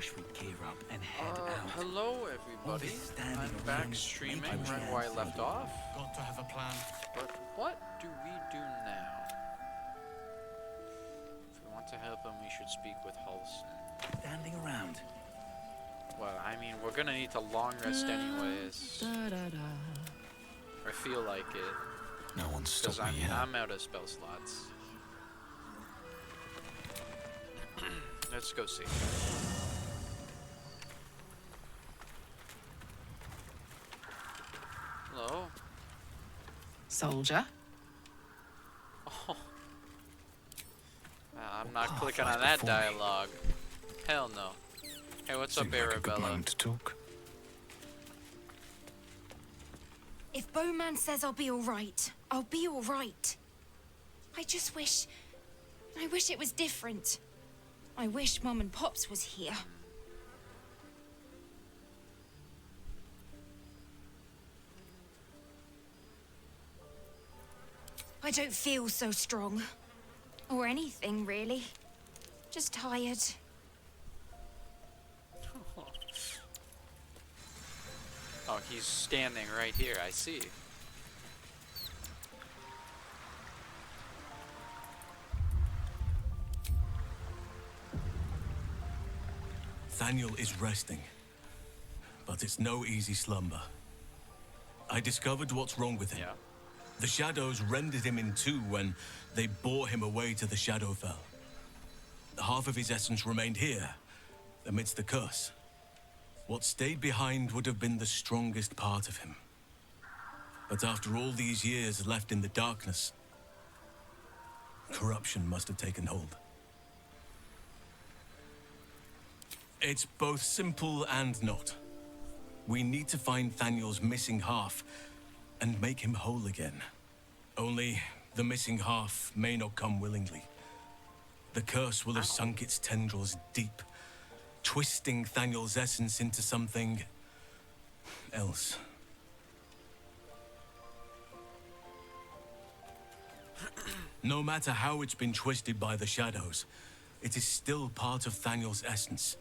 wish we'd gear up and head out. Hello everybody. I'm back streaming right where I left off. Got to have a plan. But what do we do now? If we want to help him, we should speak with Halson. Standing around. Well, I mean, we're gonna need to long rest anyways. I feel like it. No one's Because stopped me yet. I'm out of spell slots. Let's go see. Hello? Soldier? Oh. I'm not clicking on that dialogue. Hell no. Hey, what's up, Arabella? To talk. If Bowman says I'll be alright, I'll be alright. I just wish... I wish it was different. I wish Mum and Pops was here. I don't feel so strong. Or anything, really. Just tired. Oh, he's standing right here, I see. Thaniel is resting, but it's no easy slumber. I discovered what's wrong with him. Yeah. The shadows rendered him in two when they bore him away to the Shadowfell. Half of his essence remained here, amidst the curse. What stayed behind would have been the strongest part of him. But after all these years left in the darkness, corruption must have taken hold. It's both simple and not. We need to find Thaniel's missing half and make him whole again. Only the missing half may not come willingly. The curse will have sunk its tendrils deep, twisting Thaniel's essence into something else. No matter how it's been twisted by the shadows, it is still part of Thaniel's essence.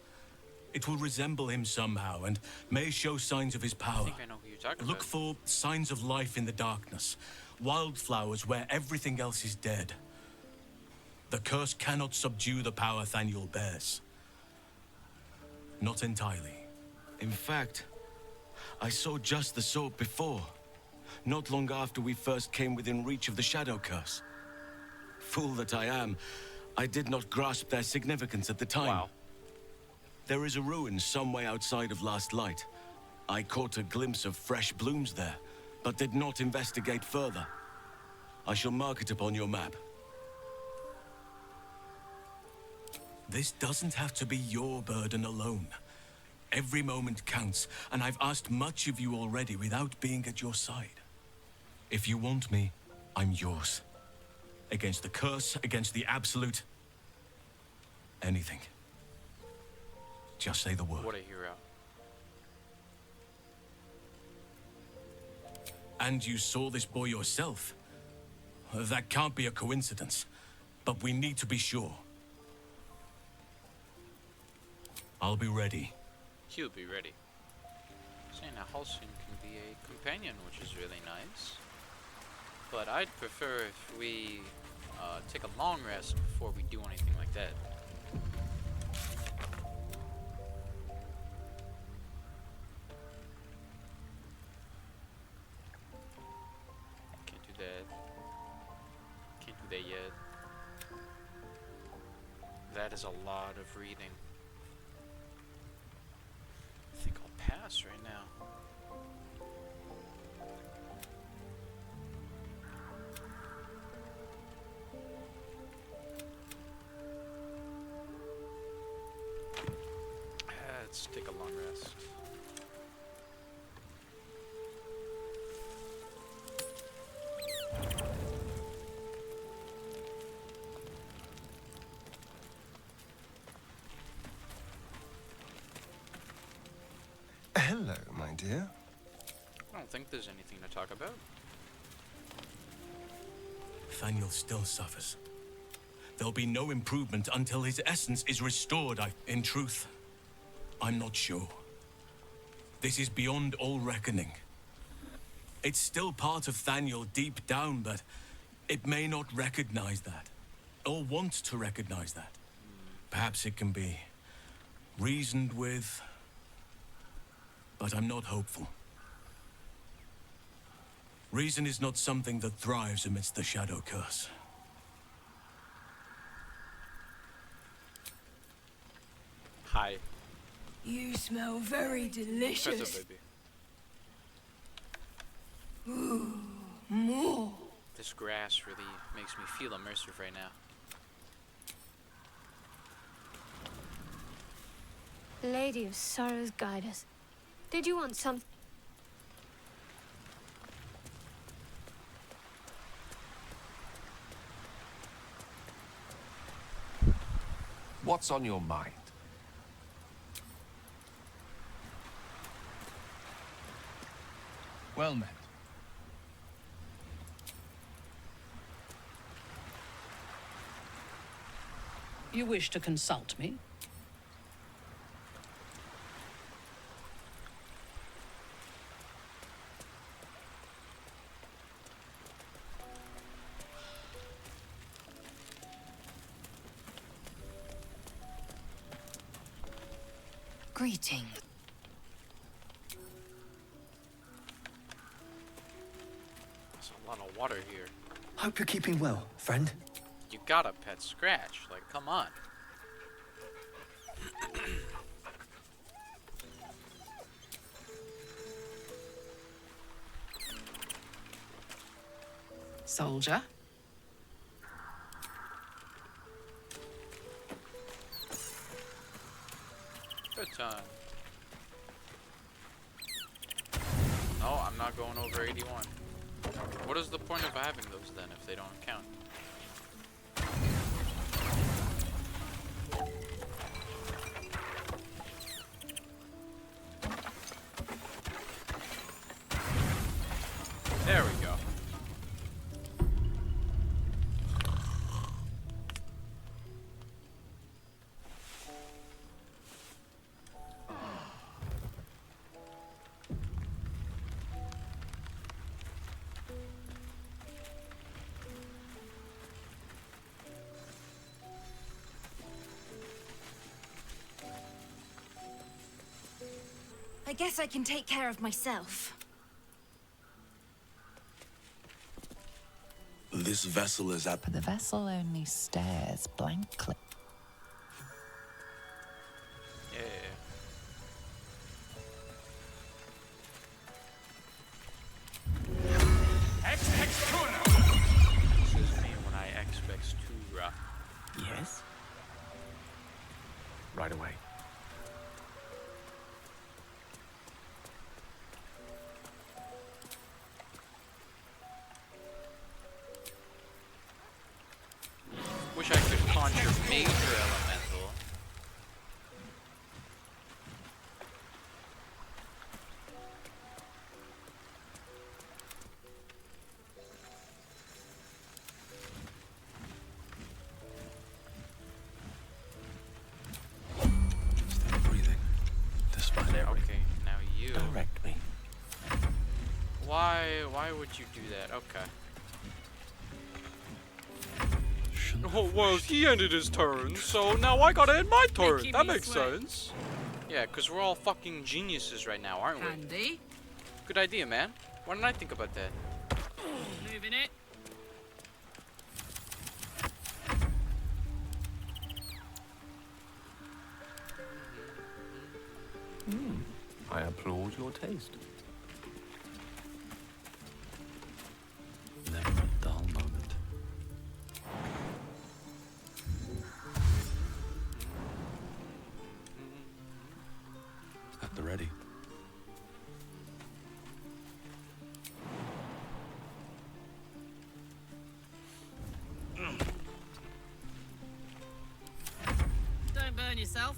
It will resemble him somehow and may show signs of his I power. think I know who you're talking Look about. for signs of life in the darkness, wildflowers where everything else is dead. The curse cannot subdue the power Thaniel bears. Not entirely. In fact, I saw just the sort before, not long after we first came within reach of the Shadow Curse. Fool that I am, I did not grasp their significance at the time. Wow. There is a ruin some way outside of Last Light. I caught a glimpse of fresh blooms there, but did not investigate further. I shall mark it upon your map. This doesn't have to be your burden alone. Every moment counts, and I've asked much of you already without being at your side. If you want me, I'm yours. Against the curse, against the absolute... anything. Just say the word. What a hero. And you saw this boy yourself. That can't be a coincidence. But we need to be sure. I'll be ready. He'll be ready. Saying that Halcyon can be a companion, which is really nice. But I'd prefer if we take a long rest before we do anything like that. Can't do that. Can't do that yet. That is a lot of reading. I think I'll pass right now. Let's take a long rest. Hello, my dear. I don't think there's anything to talk about. Thaniel still suffers. There'll be no improvement until his essence is restored. In truth, I'm not sure. This is beyond all reckoning. It's still part of Thaniel deep down, but it may not recognize that, or want to recognize that. Perhaps it can be reasoned with, but I'm not hopeful. Reason is not something that thrives amidst the Shadow Curse. Hi. You smell very delicious. What's up, baby? Ooh, more. This grass really makes me feel immersive right now. Lady of Sorrows, guide us. Did you want something? What's on your mind? Well met. You wish to consult me? Greetings. There's a lot of water here. Hope you're keeping well, friend. You got a pet Scratch. Like, come on. Soldier. Good time. No, I'm not going over 81. What is the point of having those then if they don't count? There we go. I guess I can take care of myself. This vessel is at... But the vessel only stares blankly. Yeah. This is me when I expect to Yes? Right away. wish I could conjure major elemental. Still breathing. Despite everything. Okay, now you. Direct me. Why would you do that? Okay. Shouldn't Oh, have well, wished he ended his turn, so now I gotta end my turn. Making That me makes sweat. sense. Yeah, because we're all fucking geniuses right now, aren't we? Handy. Good idea, man. Why didn't I think about that? Moving it. I applaud your taste. Never a dull moment. At the ready. Don't burn yourself.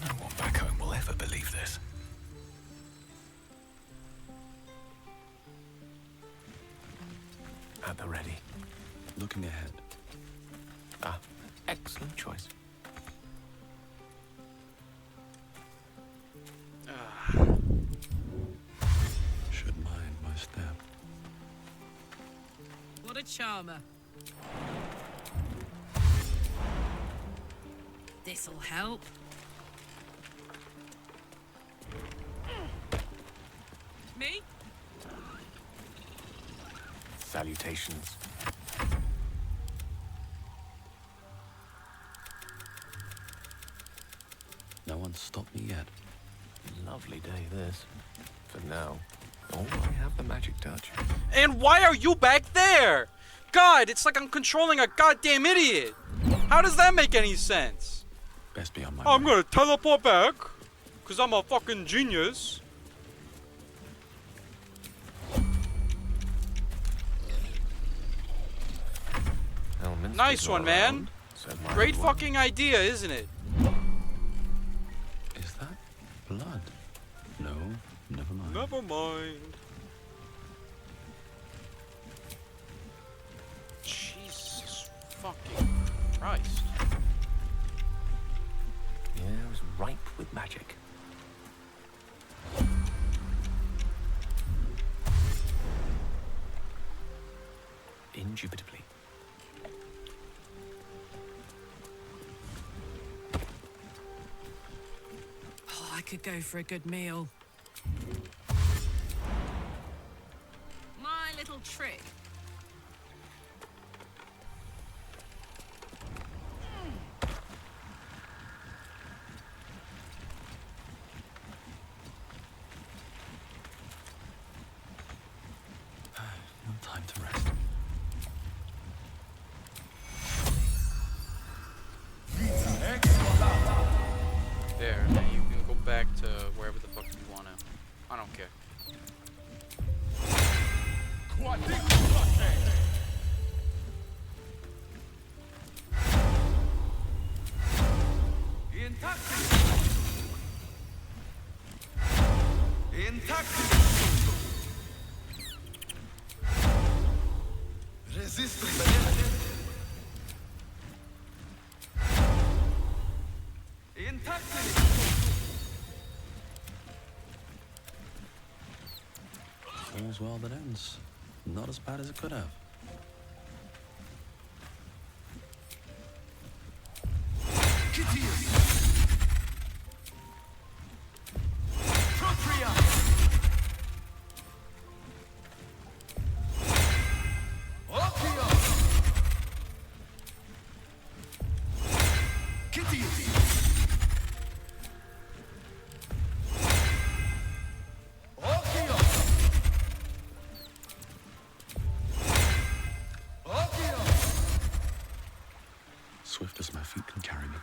No one back home will ever believe this. At the ready. Looking ahead. Ah, excellent choice. charmer. This'll help. Me? Salutations. No one's stopped me yet. Lovely day, this. For now. Oh, I have the magic touch. And why are you back there? God, it's like I'm controlling a goddamn idiot. How does that make any sense? Best be on my I'm way. gonna teleport back, cause I'm a fucking genius. Nice one, man. Great fucking idea, isn't it? Is that blood? No, never mind. Never mind. Jesus fucking Christ. Yeah, it was ripe with magic. Indubitably. Oh, I could go for a good meal. My little trick. No time to rest. There, now you can go back to wherever the fuck you wanna. I don't care. All's well that ends. Not as bad as it could have. Swift as my feet can carry me.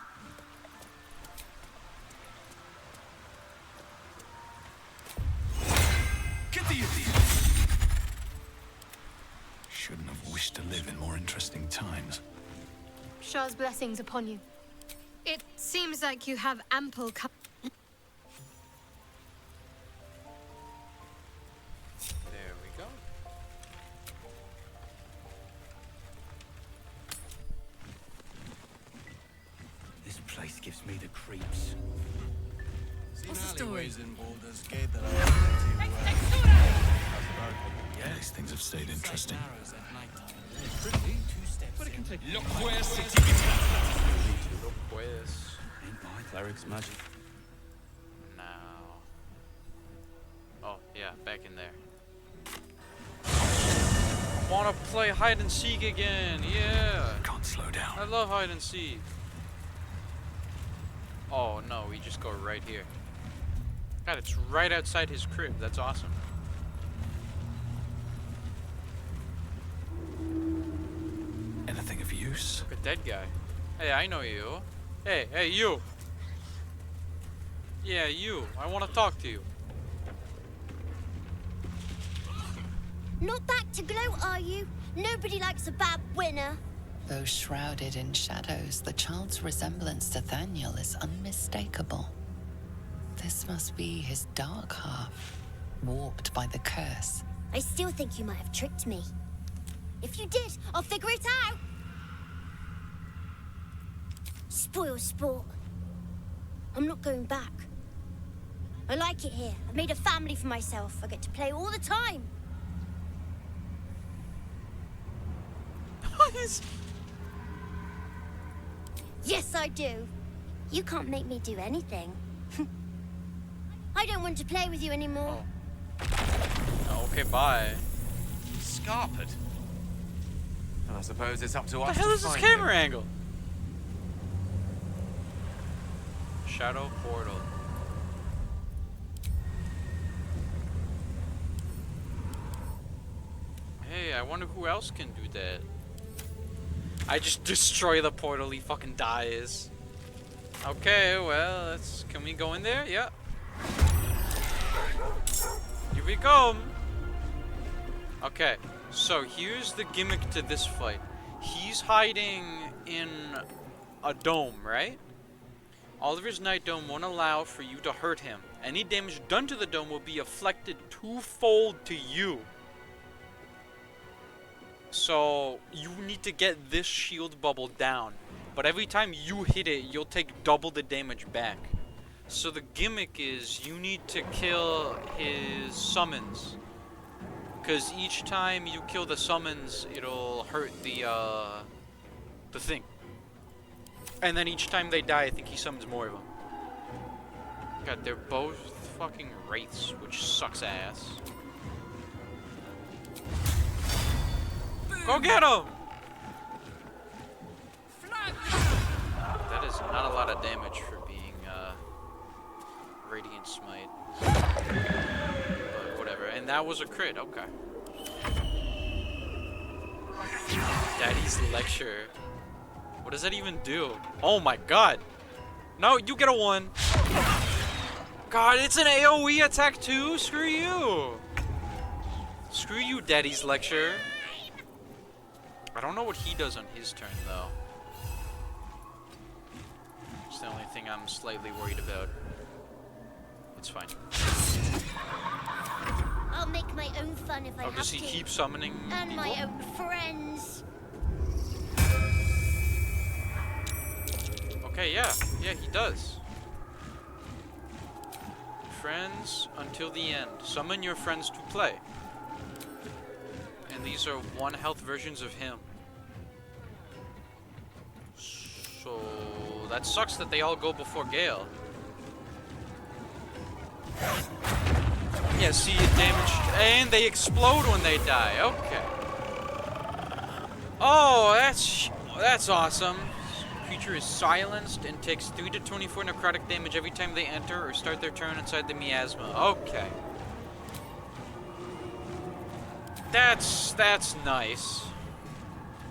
Shouldn't have wished to live in more interesting times. Shah's blessings upon you. It seems like you have ample There we go. This place gives me the creeps. What's the story? In Baldur's Gate that Yeah, these things have stayed interesting. Pues. Ain't my cleric's magic. Now. Oh, yeah, back in there. I wanna play hide and seek again, yeah! Can't slow down. I love hide and seek. Oh no, we just go right here. God, it's right outside his crib, that's awesome. Anything of use? Look at that guy. Hey, I know you. Hey, you! Yeah, you. I wanna talk to you. Not back to gloat, are you? Nobody likes a bad winner. Though shrouded in shadows, the child's resemblance to Thaniel is unmistakable. This must be his dark half, warped by the curse. I still think you might have tricked me. If you did, I'll figure it out. Spoil sport. I'm not going back. I like it here. I've made a family for myself. I get to play all the time. dies! Yes, I do. You can't make me do anything. I don't want to play with you anymore. Oh, okay, bye. Scarpered. And I suppose it's up to us What the hell to is this find camera him. angle? Shadow portal. Hey, I wonder who else can do that. I just destroy the portal, he fucking dies. Okay, well, can we go in there? Yeah. Here we go. Okay, so here's the gimmick to this fight. He's hiding in a dome, right? Oliver's Night Dome won't allow for you to hurt him. Any damage done to the dome will be afflicted twofold to you. So, you need to get this shield bubble down. But every time you hit it, you'll take double the damage back. So the gimmick is you need to kill his summons. Because each time you kill the summons, it'll hurt the thing. And then each time they die, I think he summons more of them. God, they're both fucking wraiths, which sucks ass. Go get him! That is not a lot of damage for being Radiant Smite. But whatever. And that was a crit, okay. Daddy's Lecture. What does that even do? Oh my god! No, you get a 1. God, it's an AoE attack too? Screw you! Screw you, Daddy's Lecture. I don't know what he does on his turn, though. It's the only thing I'm slightly worried about. It's fine. I'll make my own fun if I have to. Does he keep summoning And people? my own friends. Okay, yeah. Yeah, he does. Friends until the end. Summon your friends to play. And these are 1 health versions of him. So that sucks that they all go before Gale. Yeah, see damage, and they explode when they die. Okay. Oh, that's awesome. Creature is silenced and takes 3 to 24 necrotic damage every time they enter or start their turn inside the miasma. Okay. That's nice.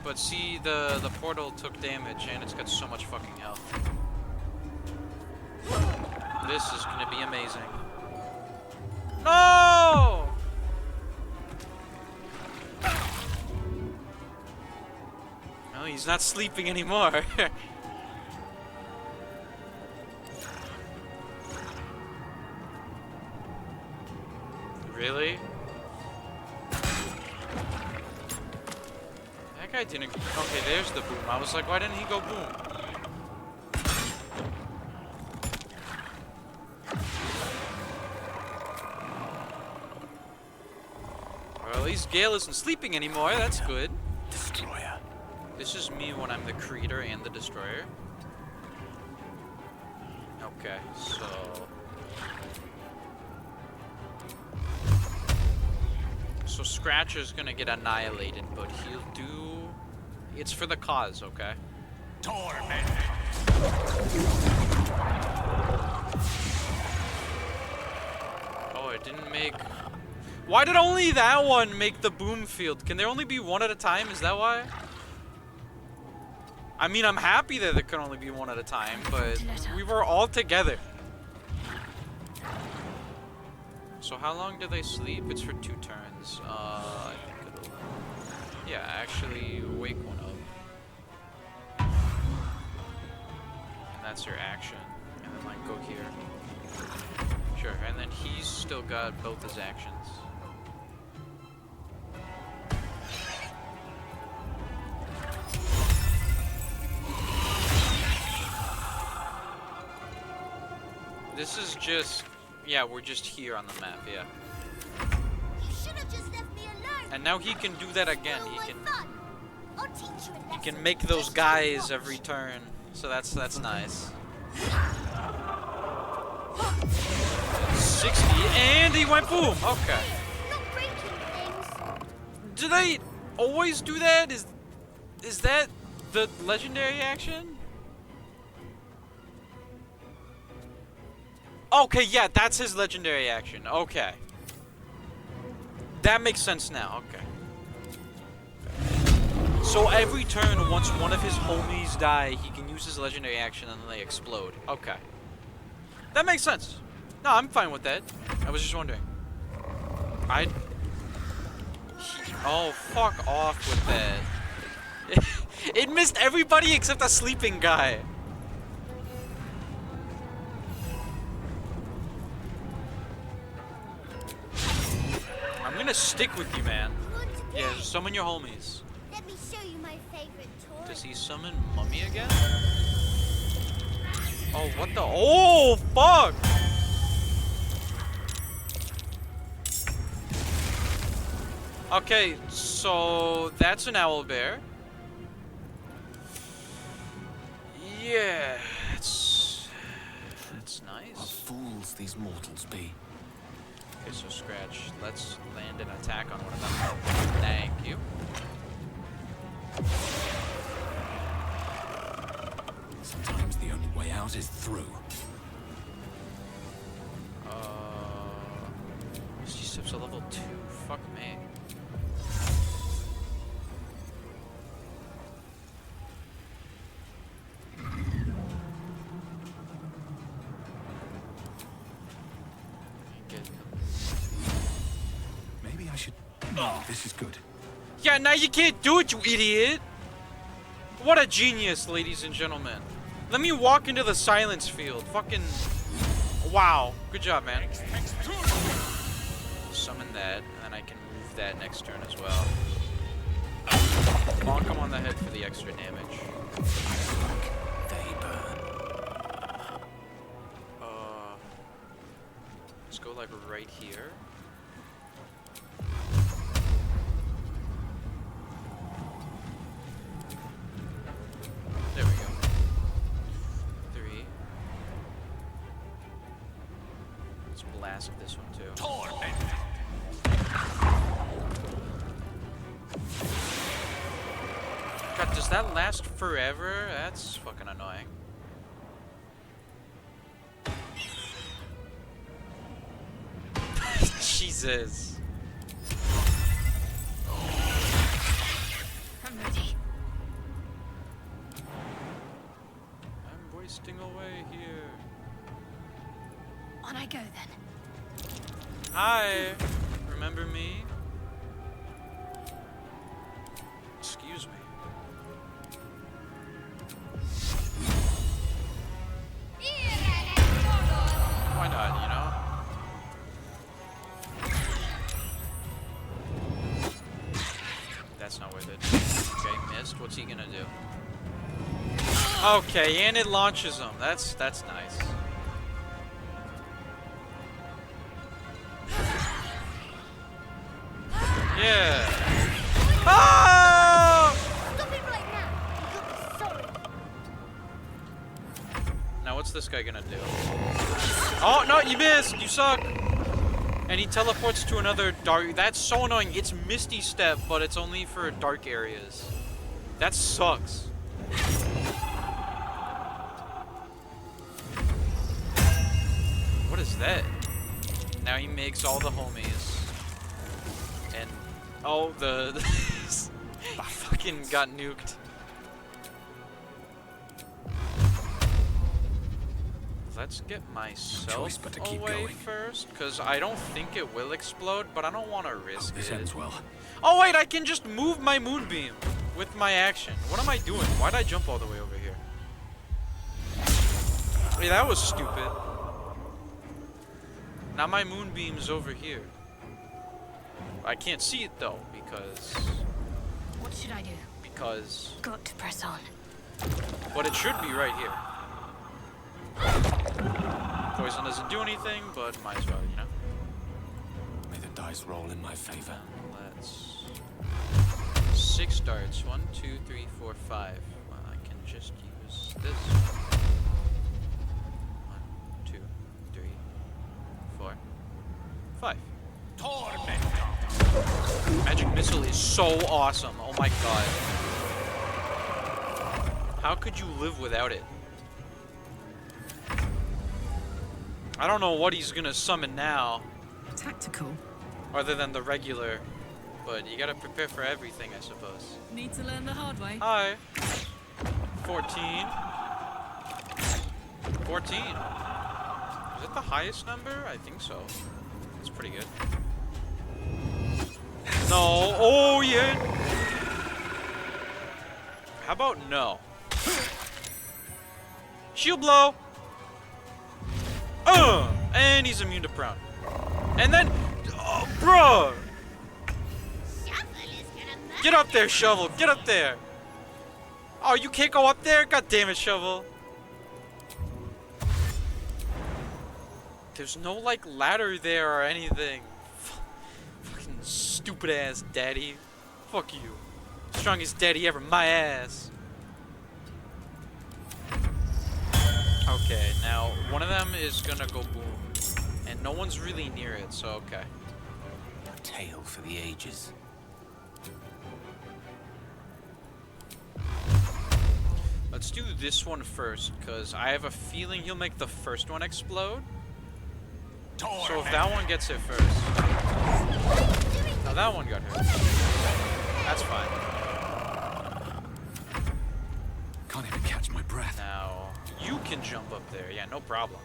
But see, the portal took damage and it's got so much fucking health. This is gonna be amazing. No! No, he's not sleeping anymore. Really? That guy didn't... Okay, there's the boom. I was like, why didn't he go boom? Well, at least Gale isn't sleeping anymore. That's good. Destroyer. This is me when I'm the creator and the destroyer. Okay, so... So Scratcher's gonna get annihilated, but he'll do... It's for the cause, okay? Torment. Oh, it didn't make... Why did only that one make the boom field? Can there only be 1 at a time? Is that why? I mean, I'm happy that there can only be 1 at a time, but we were all together. So how long do they sleep? It's for 2 turns. I think it'll... Yeah, actually wake one up. And that's your action. And then like go here. Sure, and then he's still got both his actions. This is just... Yeah, we're just here on the map, yeah. You should have just left me alone. And now he can do that again. He can... I'll teach you a lesson. You can make those guys every turn, so that's nice. 60, and he went boom. Okay. Not breaking things. Do they always do that? Is that the legendary action? Okay, yeah, that's his legendary action. Okay. That makes sense now. Okay. So every turn, once one of his homies die, he can use his legendary action and then they explode. Okay. That makes sense. No, I'm fine with that. I was just wondering. Oh, fuck off with that. It missed everybody except a sleeping guy. I'm gonna stick with you, man. Yeah, summon your homies. Let me show you my favorite toy. Does he summon Mummy again? Oh, what the? Oh, fuck! Okay, so that's an owlbear. Yeah, it's nice. What fools these mortals be. Okay, so Scratch, let's land an attack on one of them. Thank you. Sometimes the only way out is through. Misty Steps at level 2. Fuck me. Maybe I should... Oh, this is good. Yeah, now you can't do it, you idiot! What a genius, ladies and gentlemen. Let me walk into the silence field. Fucking... Wow. Good job, man. Summon that, and then I can move that next turn as well. Bonk him on the head for the extra damage. They burn. Let's go like right here. There we go. 3. Let's blast this one too. God, does that last forever? That's fucking annoying. Jesus. I'm ready. I'm wasting away here. On I go then. Hi. Remember me? Excuse me. Why not, you know? That's not worth it. Okay, missed. What's he gonna do? Okay, and it launches him. That's nice. Yeah. Ah! Stop it right now. You'll be sorry. Now what's this guy gonna do? Oh no, you missed! You suck! And he teleports to another dark... That's so annoying. It's Misty Step, but it's only for dark areas. That sucks. What is that? Now he makes all the homies. And... Oh, the... I fucking got nuked. Let's get myself but to keep away going. first, because I don't think it will explode, but I don't want to risk This it. ends well. Oh wait, I can just move my moonbeam with my action. What am I doing? Why'd I jump all the way over here? Wait, that was stupid. Now my moonbeam's over here. I can't see it though, because... What should I do? Because... Got to press on. But it should be right here. Poison doesn't do anything, but might as well, you know? May the dice roll in my favor. Let's 6 darts. 1, 2, 3, 4, 5. Well, I can just use this. 1, 2, 3, 4, 5. Magic missile is so awesome. Oh my god. How could you live without it? I don't know what he's gonna summon now. Tactical. Other than the regular. But you gotta prepare for everything, I suppose. Need to learn the hard way. Hi. 14. 14. Is it the highest number? I think so. That's pretty good. No. Oh, yeah. How about no? Shield blow. And he's immune to prone. And then, oh, bruh. Get up there, Shovel. Get up there. Oh, you can't go up there? God damn it, Shovel. There's no, like, ladder there or anything. Fucking stupid ass daddy. Fuck you. Strongest daddy ever, my ass. Okay, now, one of them is gonna go boom. And no one's really near it, so okay. A tale for the ages. Let's do this one first, because I have a feeling he'll make the first one explode. So if that one gets hit first. Now that one got hit. That's fine. Can't even catch my breath. Now, you can jump up there. Yeah, no problem.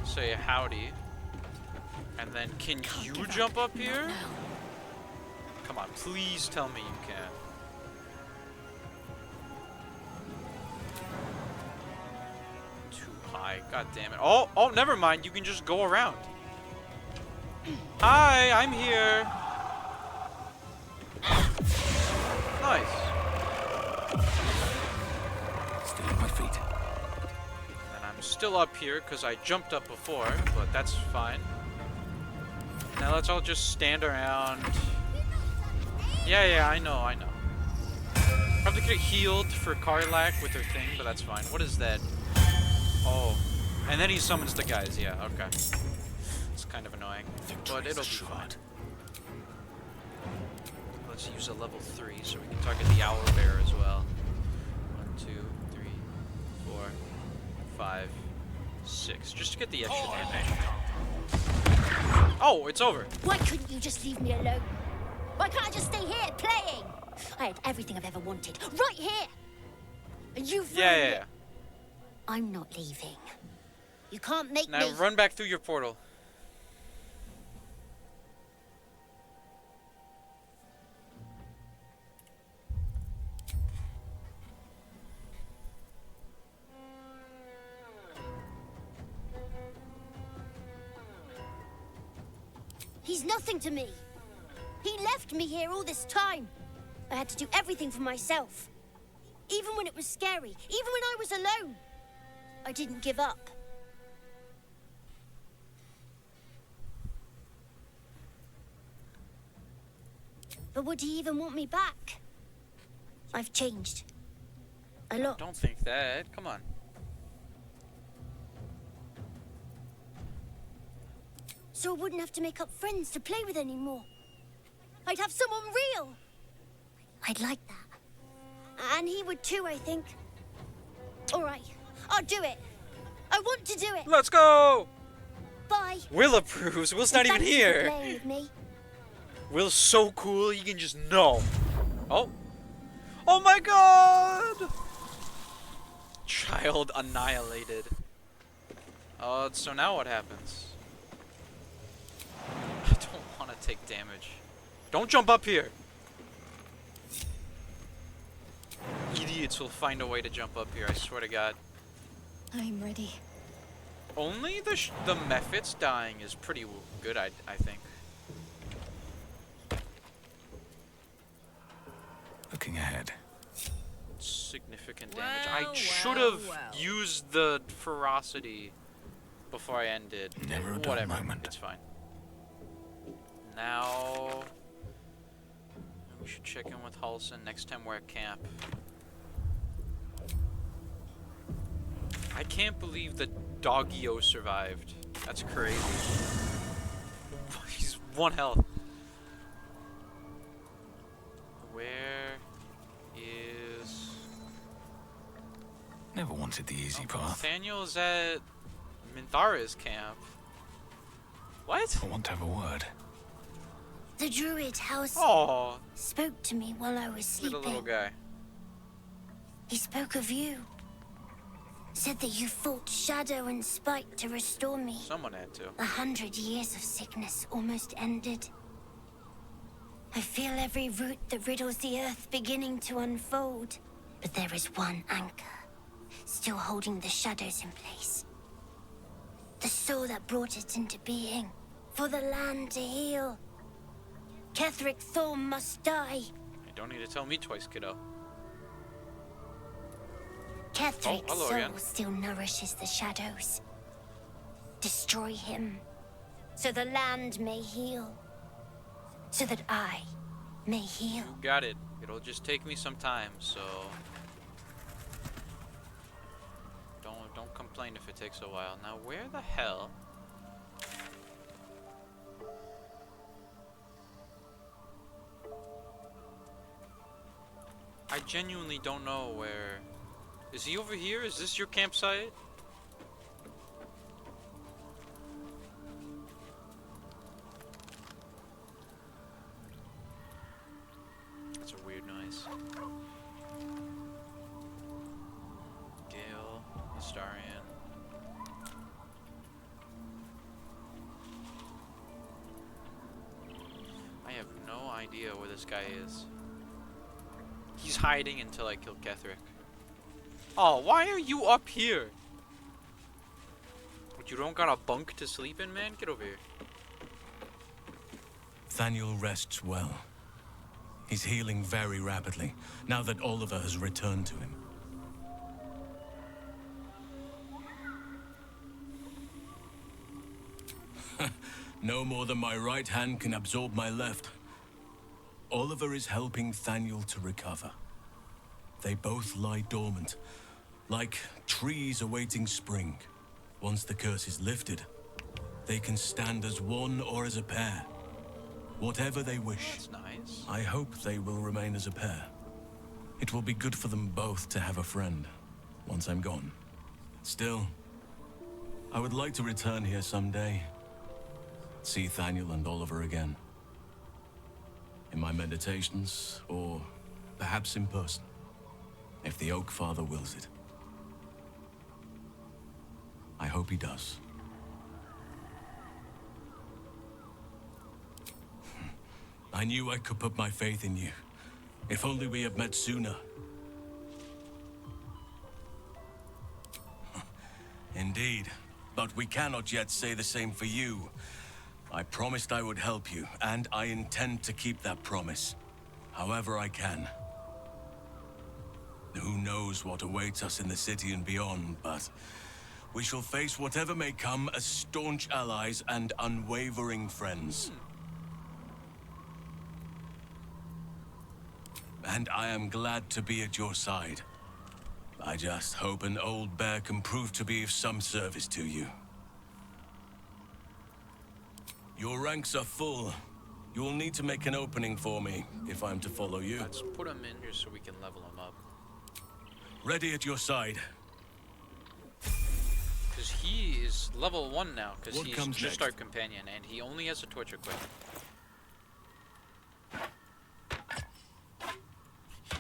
Say howdy. And then, can you jump up here? Come on, please tell me you can. God damn it. Oh, never mind. You can just go around. Hi, I'm here. Nice. Still on my feet. And I'm still up here because I jumped up before, but that's fine. Now let's all just stand around. Yeah, I know. Probably could have healed for Karlak with her thing, but that's fine. What is that? Oh. And then he summons the guys, yeah, okay. It's kind of annoying, but it'll be fine. Let's use a level 3 so we can target the owl bear as well. 1, 2, 3, 4, 5, 6. Just to get the extra damage. Oh, it's over. Why couldn't you just leave me alone? Why can't I just stay here playing? I had everything I've ever wanted, right here. And you've ruined it. I'm not leaving. You can't make me. Now run back through your portal. He's nothing to me. He left me here all this time. I had to do everything for myself. Even when it was scary, even when I was alone. I didn't give up. But would he even want me back? I've changed. A lot. Don't think that. Come on. So I wouldn't have to make up friends to play with anymore. I'd have someone real. I'd like that. And he would too, I think. All right, I'll do it. I want to do it. Let's go! Bye. Will approves. Will's not even here. Playing with me. Will's so cool, you can just know. Oh. Oh my god! Child annihilated. So now what happens? I don't want to take damage. Don't jump up here. Idiots will find a way to jump up here, I swear to god. I'm ready. Only the Mephits dying is pretty good, I think. Looking ahead. Significant damage. I should have used the ferocity before I ended. Never a dull Whatever. moment. It's fine. Now We should check in with Halsin next time we're at camp. I can't believe that Doggio survived. That's crazy. He's 1 health. Where is... Never wanted the easy path. Nathaniel's at Minthara's camp. What? I want to have a word. The druid house Oh, spoke to me while I was sleeping. little guy. He spoke of you. Said that you fought shadow and spite to restore me. Someone had to. 100 years of sickness almost ended. I feel every root that riddles the earth beginning to unfold. But there is one anchor, still holding the shadows in place. The soul that brought it into being, for the land to heal. Ketheric Thorm must die. You don't need to tell me twice, kiddo. Ketheric's hello soul again. still nourishes the shadows. Destroy him, so the land may heal. So that I may heal. Got it. It'll just take me some time, so don't complain if it takes a while. Now, where the hell? I genuinely don't know where. Is he over here? Is this your campsite? That's a weird noise. Gale, Astarion. I have no idea where this guy is. He's hiding until I kill Ketheric. Oh, why are you up here? What, you don't got a bunk to sleep in, man? Get over here. Thaniel rests well. He's healing very rapidly, now that Oliver has returned to him. No more than my right hand can absorb my left. Oliver is helping Thaniel to recover. They both lie dormant, like trees awaiting spring. Once the curse is lifted, they can stand as one or as a pair. Whatever they wish. That's nice. I hope they will remain as a pair. It will be good for them both to have a friend, once I'm gone. Still, I would like to return here someday. See Thaniel and Oliver again. In my meditations, or perhaps in person, if the Oak Father wills it. I hope he does. I knew I could put my faith in you. If only we had met sooner. Indeed, but we cannot yet say the same for you. I promised I would help you, and I intend to keep that promise, however I can. Who knows what awaits us in the city and beyond, but we shall face whatever may come as staunch allies and unwavering friends. And I am glad to be at your side. I just hope an old bear can prove to be of some service to you. Your ranks are full. You will need to make an opening for me, if I'm to follow you. Let's put him in here so we can level him up. Ready at your side. Because he is level 1 now, because What he's comes just next? our companion, and he only has a torch equipment.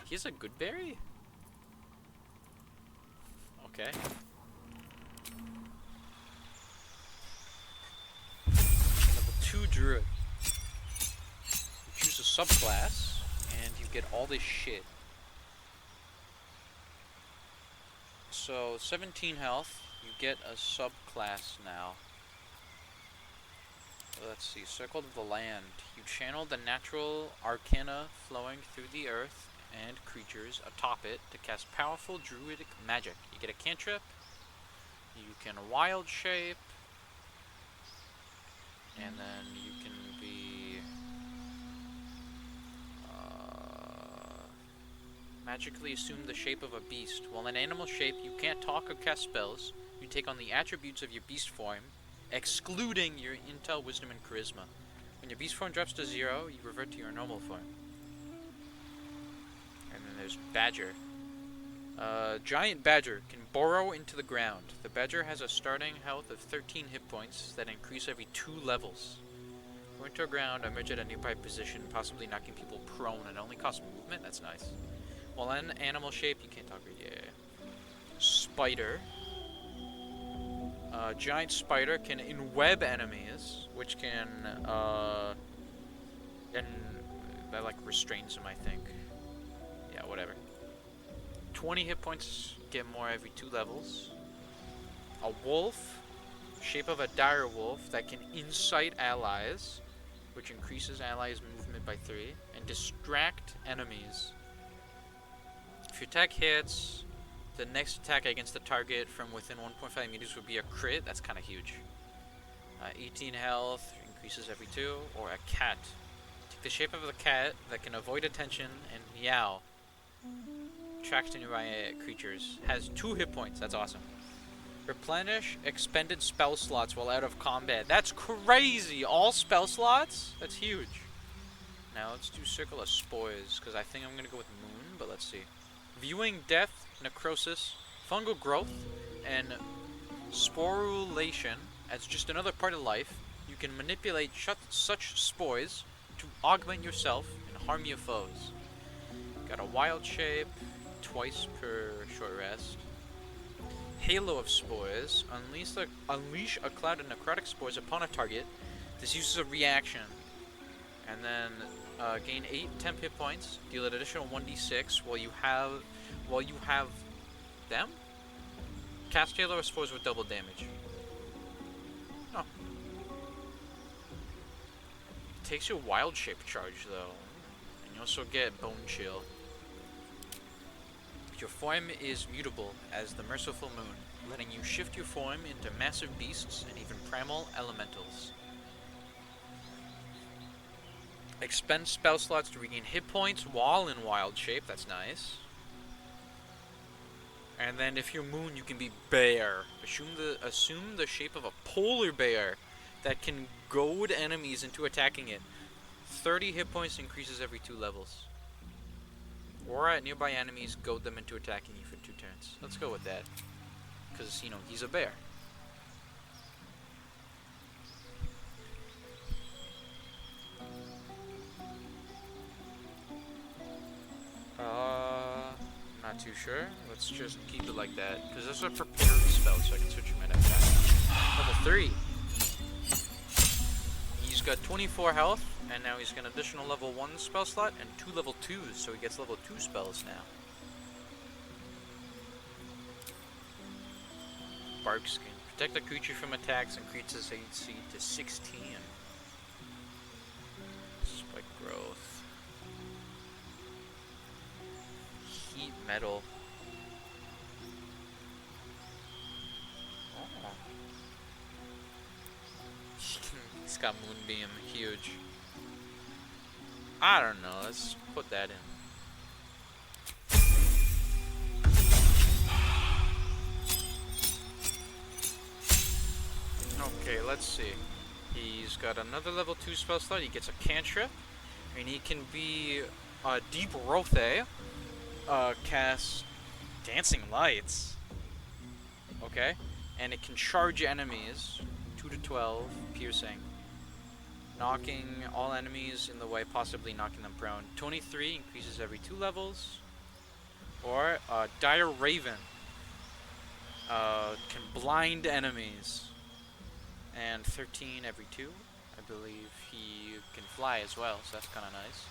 He has a good berry? Okay. Level 2 druid. You choose a subclass, and you get all this shit. So, 17 health, you get a subclass now. Let's see, Circle of the Land. You channel the natural arcana flowing through the earth and creatures atop it to cast powerful druidic magic. You get a cantrip, you can wild shape, and then you can be magically assume the shape of a beast. While in animal shape, you can't talk or cast spells. You take on the attributes of your beast form, excluding your intel, wisdom, and charisma. When your beast form drops to 0, you revert to your normal form. And then there's Badger. Giant Badger can burrow into the ground. The Badger has a starting health of 13 hit points that increase every 2 levels. Go into the ground, emerge at a nearby position, possibly knocking people prone, and only costs movement. That's nice. While in animal shape, you can't talk. Yeah. Spider. Giant spider can enweb enemies, which can and that like restrains them, I think. Yeah, whatever. 20 hit points, get more every 2 levels. A wolf, shape of a dire wolf that can incite allies, which increases allies' movement by 3, and distract enemies. If your attack hits, the next attack against the target from within 1.5 meters would be a crit. That's kind of huge. 18 health, increases every 2, or a cat. Take the shape of a cat that can avoid attention and meow. Tracks nearby creatures. Has 2 hit points. That's awesome. Replenish expended spell slots while out of combat. That's crazy! All spell slots? That's huge. Now let's do Circle of Spores, because I think I'm going to go with Moon, but let's see. Viewing death, necrosis, fungal growth, and sporulation as just another part of life, you can manipulate such spores to augment yourself and harm your foes. Got a wild shape, twice per short rest. Halo of Spores. Unleash a cloud of necrotic spores upon a target. This uses a reaction. And then gain 8 temp hit points. Deal an additional 1d6 while you have them. Cast Halo of Spores with double damage. Oh. It takes you a wild shape charge though. And you also get Bone Chill. Your form is mutable as the Merciful Moon, letting you shift your form into massive beasts and even primal elementals. Expend spell slots to regain hit points while in wild shape. That's nice. And then if you're Moon, you can be bear. Assume the shape of a polar bear that can goad enemies into attacking it. 30 hit points increases every 2 levels. Or at nearby enemies, goad them into attacking you for 2 turns. Let's go with that. Because, you know, he's a bear. Not too sure. Let's just keep it like that. Because this is a prepared spell, so I can switch him at attack. Level 3. He's got 24 health. And now he's got an additional level 1 spell slot and 2 level 2s, so he gets level 2 spells now. Bark Skin. Protect a creature from attacks, increases AC to 16. Spike Growth. Heat Metal. Oh. He's got Moonbeam. Huge. I don't know, let's put that in. Okay, let's see. He's got another level 2 spell slot, he gets a cantrip, and he can be Deep Rothe, cast Dancing Lights. Okay, and it can charge enemies, 2 to 12, piercing. Knocking all enemies in the way, possibly knocking them prone. 23 increases every 2 levels. Or Dire Raven can blind enemies. And 13 every 2. I believe he can fly as well, so that's kind of nice.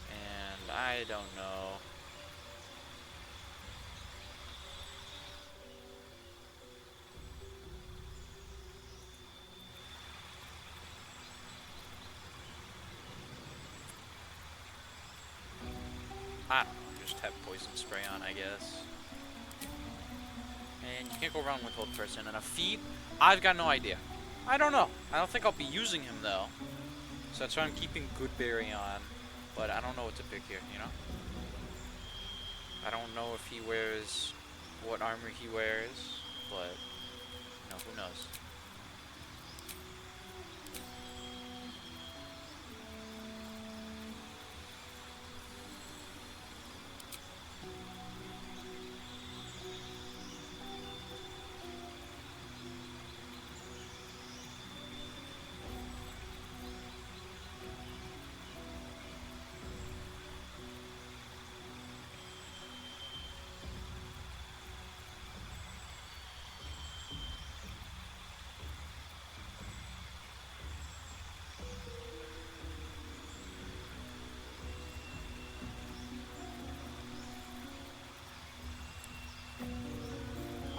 And I don't know. I don't know, just have poison spray on, I guess. And you can't go wrong with Hold Person. And a feat, I've got no idea. I don't know. I don't think I'll be using him though. So that's why I'm keeping Goodberry on. But I don't know what to pick here, you know? I don't know if he wears what armor he wears, but you know, who knows?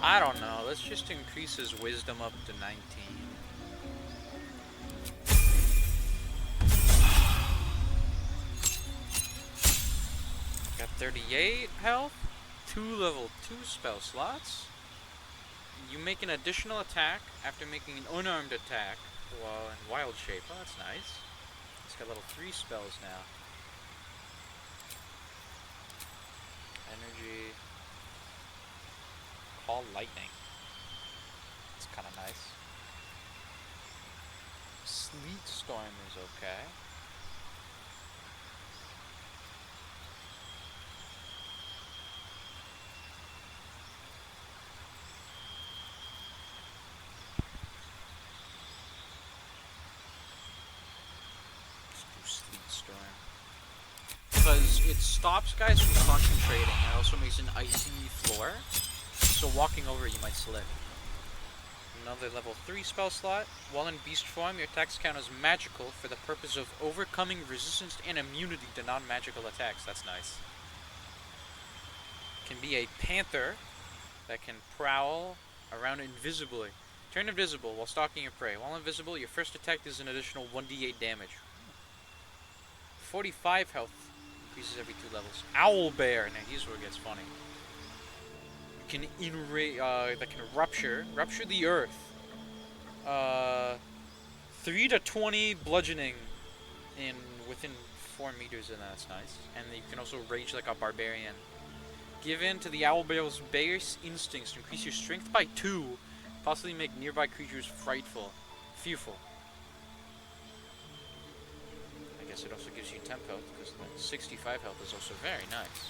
I don't know. Let's just increase his wisdom up to 19. Got 38 health, 2 level 2 spell slots. You make an additional attack after making an unarmed attack while in wild shape. Oh, that's nice. He's got level 3 spells now. Energy. Call lightning. It's kind of nice. Sleet storm is okay. Let's do sleet storm. Because it stops guys from concentrating and also makes an icy floor. So walking over, you might slip. Another level 3 spell slot. While in beast form, your attacks count as magical for the purpose of overcoming resistance and immunity to non-magical attacks. That's nice. Can be a panther that can prowl around invisibly. Turn invisible while stalking your prey. While invisible, your first attack does an additional 1d8 damage. 45 health increases every 2 levels. Owl bear. Now here's where it gets funny. Can that can rupture the earth. 3 to 20 bludgeoning within 4 meters, and that's nice. And you can also rage like a barbarian. Give in to the owlbear's base instincts to increase your strength by 2, possibly make nearby creatures fearful. I guess it also gives you temp health, because the 65 health is also very nice.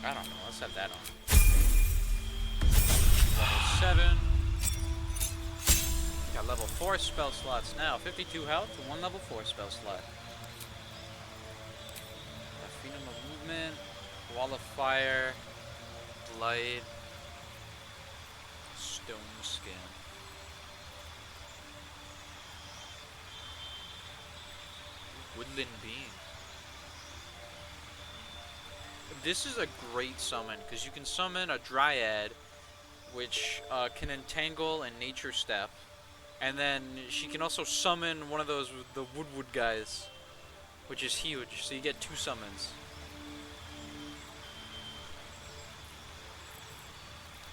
I don't know, let's have that on. Level 7. Got level 4 spell slots now. 52 health and 1 level 4 spell slot. Freedom of movement, wall of fire, light, stone skin. Woodland beam. This is a great summon, because you can summon a Dryad, which can entangle and nature step. And then she can also summon one of those, the Woodwood guys, which is huge, so you get 2 summons.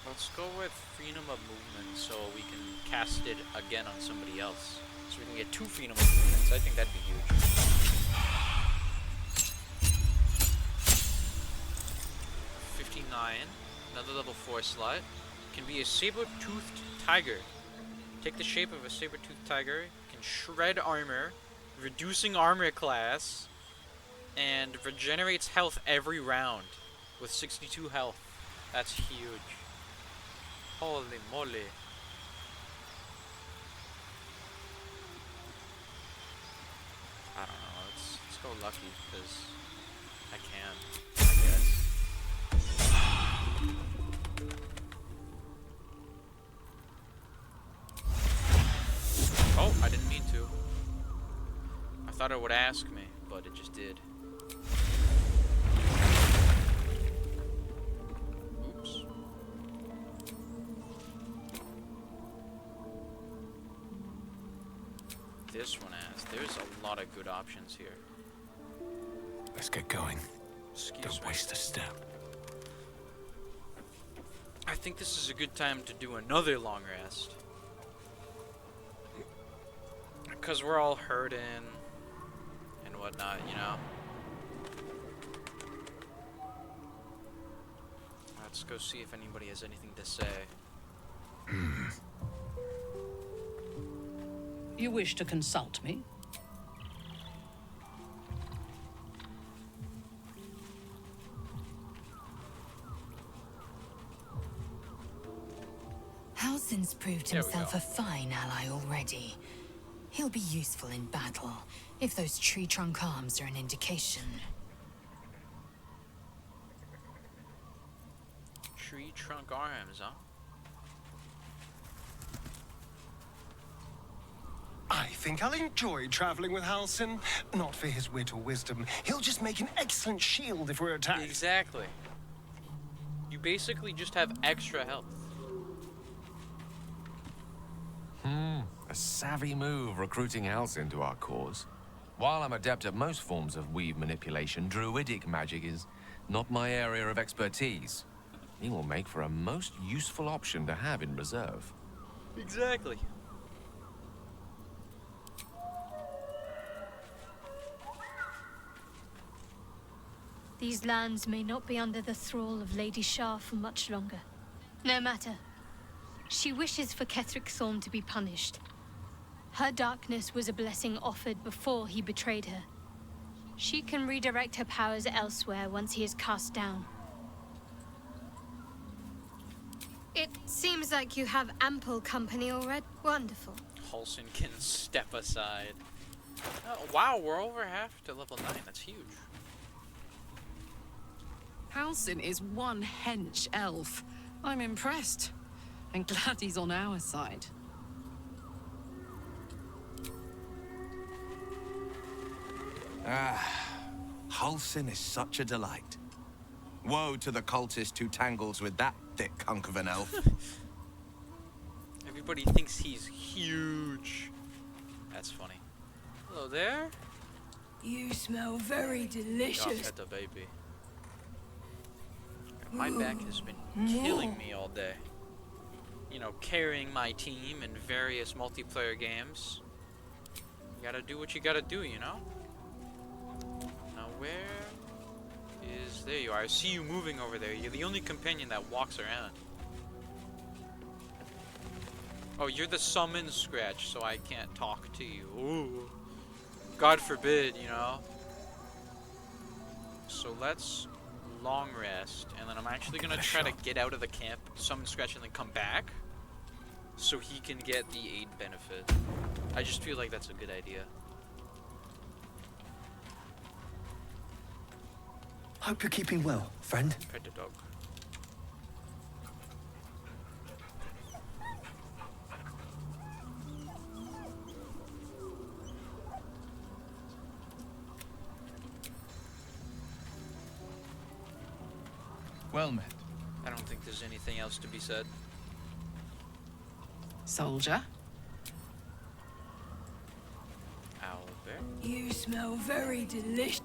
Let's go with freedom of movement, so we can cast it again on somebody else. So we can get 2 freedom of movements. I think that'd be huge. 59, another level 4 slot, can be a saber-toothed tiger. Take the shape of a saber-toothed tiger, can shred armor, reducing armor class, and regenerates health every round with 62 health. That's huge. Holy moly. I don't know, let's go lucky, because I can, I guess. Oh, I didn't mean to. I thought it would ask me, but it just did. Oops. This one asks. There's a lot of good options here. Let's get going. Excuse Don't me. waste a step. I think this is a good time to do another long rest. Because we're all hurting and whatnot, you know? Let's go see if anybody has anything to say. You wish to consult me? Halsin's proved There we himself go. a fine ally already. He'll be useful in battle, if those tree trunk arms are an indication. Tree trunk arms, huh? I think I'll enjoy traveling with Halsin. Not for his wit or wisdom. He'll just make an excellent shield if we're attacked. Exactly. You basically just have extra health. A savvy move recruiting Halsin to our cause. While I'm adept at most forms of weave manipulation, druidic magic is not my area of expertise. He will make for a most useful option to have in reserve. Exactly. These lands may not be under the thrall of Lady Shah for much longer. No matter. She wishes for Ketheric Thorn to be punished. Her darkness was a blessing offered before he betrayed her. She can redirect her powers elsewhere once he is cast down. It seems like you have ample company already. Wonderful. Halsin can step aside. Oh, wow, we're over half to level 9. That's huge. Halsin is one hench elf. I'm impressed. And glad he's on our side. Halsin is such a delight. Woe to the cultist who tangles with that thick hunk of an elf. Everybody thinks he's huge. That's funny. Hello there. You smell very delicious. At the baby. My back has been killing me all day. You know, carrying my team in various multiplayer games. You gotta do what you gotta do, you know? Now where is... There you are. I see you moving over there. You're the only companion that walks around. Oh, you're the summon scratch, so I can't talk to you. Ooh. God forbid, you know? So let's long rest, and then I'm actually gonna try to get out of the camp, summon scratch, and then come back, so he can get the aid benefit. I just feel like that's a good idea. Hope you're keeping well, friend. Pet the dog. Well met. I don't think there's anything else to be said. Soldier. Owlbear. You smell very delicious.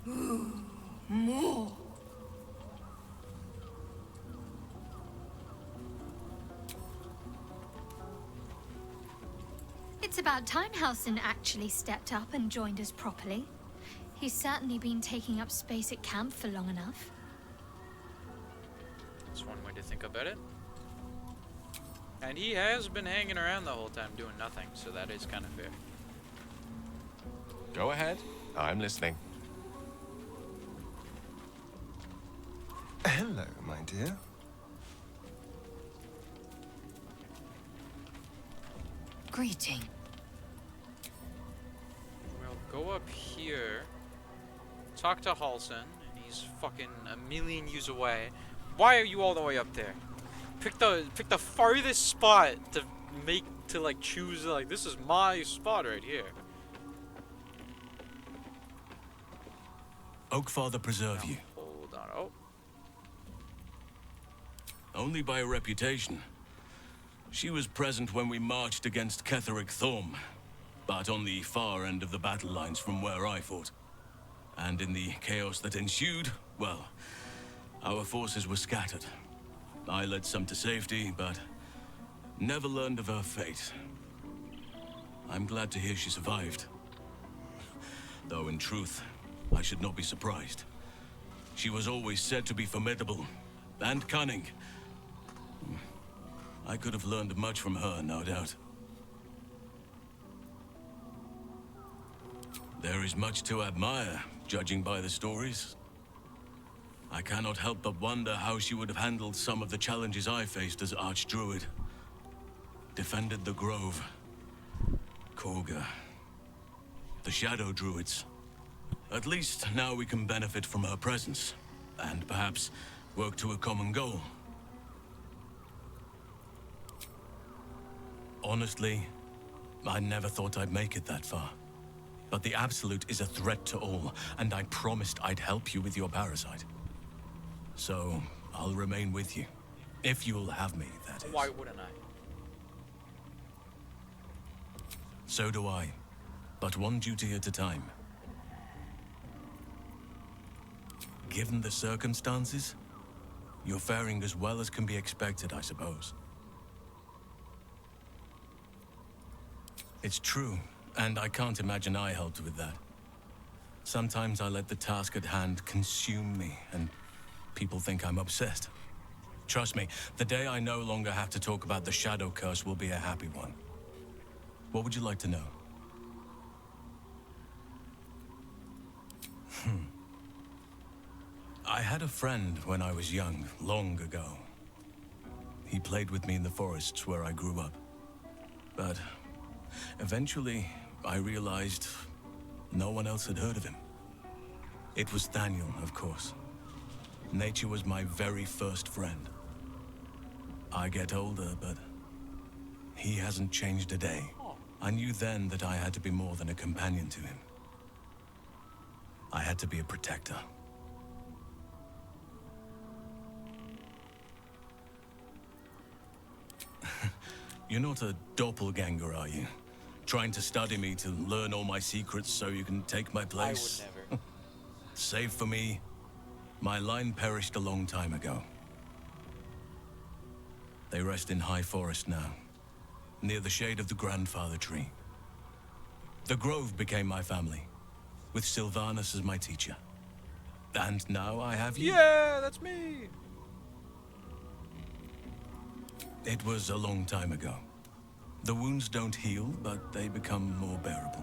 Ooh, more. It's about time Halsin actually stepped up and joined us properly. He's certainly been taking up space at camp for long enough. That's one way to think about it. And he has been hanging around the whole time doing nothing, so that is kind of fair. Go ahead. I'm listening. Hello, my dear. Greeting. We'll go up here, talk to Halsin, and he's fucking a million years away. Why are you all the way up there? Pick the farthest spot to like choose, like, this is my spot right here. Oakfather preserve you. Hold on. Oh. Only by reputation. She was present when we marched against Ketheric Thorm, but on the far end of the battle lines from where I fought. And in the chaos that ensued, well, Our forces were scattered. I led some to safety, but never learned of her fate. I'm glad to hear she survived. Though in truth, I should not be surprised. She was always said to be formidable and cunning. I could have learned much from her, no doubt. There is much to admire, judging by the stories. I cannot help but wonder how she would have handled some of the challenges I faced as Archdruid. Defended the Grove, Korga, the Shadow Druids. At least now we can benefit from her presence, and perhaps work to a common goal. Honestly, I never thought I'd make it that far. But the Absolute is a threat to all, and I promised I'd help you with your parasite. So, I'll remain with you. If you'll have me, that is. Why wouldn't I? So do I. But one duty at a time. Given the circumstances, you're faring as well as can be expected, I suppose. It's true, and I can't imagine I helped with that. Sometimes I let the task at hand consume me, and people think I'm obsessed. Trust me, the day I no longer have to talk about the Shadow Curse will be a happy one. What would you like to know? I had a friend when I was young, long ago. He played with me in the forests where I grew up. But eventually, I realized no one else had heard of him. It was Thaniel, of course. Nature was my very first friend. I get older, but he hasn't changed a day. I knew then that I had to be more than a companion to him. I had to be a protector. You're not a doppelganger, are you? Trying to study me to learn all my secrets so you can take my place? I would never. Save for me, my line perished a long time ago. They rest in High Forest now, near the shade of the grandfather tree. The Grove became my family, with Sylvanas as my teacher. And now I have you. Yeah, that's me! It was a long time ago. The wounds don't heal, but they become more bearable.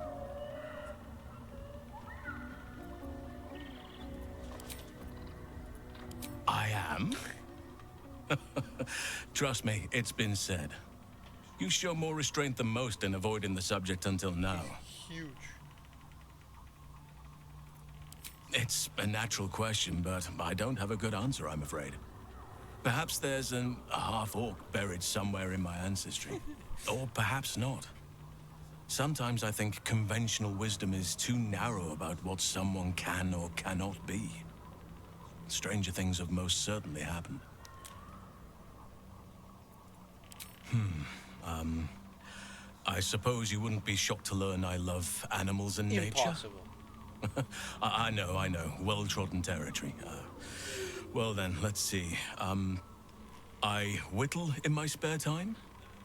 I am? Trust me, it's been said. You show more restraint than most in avoiding the subject until now. Huge. It's a natural question, but I don't have a good answer, I'm afraid. Perhaps there's a half-orc buried somewhere in my ancestry. Or perhaps not. Sometimes I think conventional wisdom is too narrow about what someone can or cannot be. Stranger things have most certainly happened. I suppose you wouldn't be shocked to learn I love animals and nature? Impossible. I know. Well-trodden territory. Well then, let's see. I whittle in my spare time,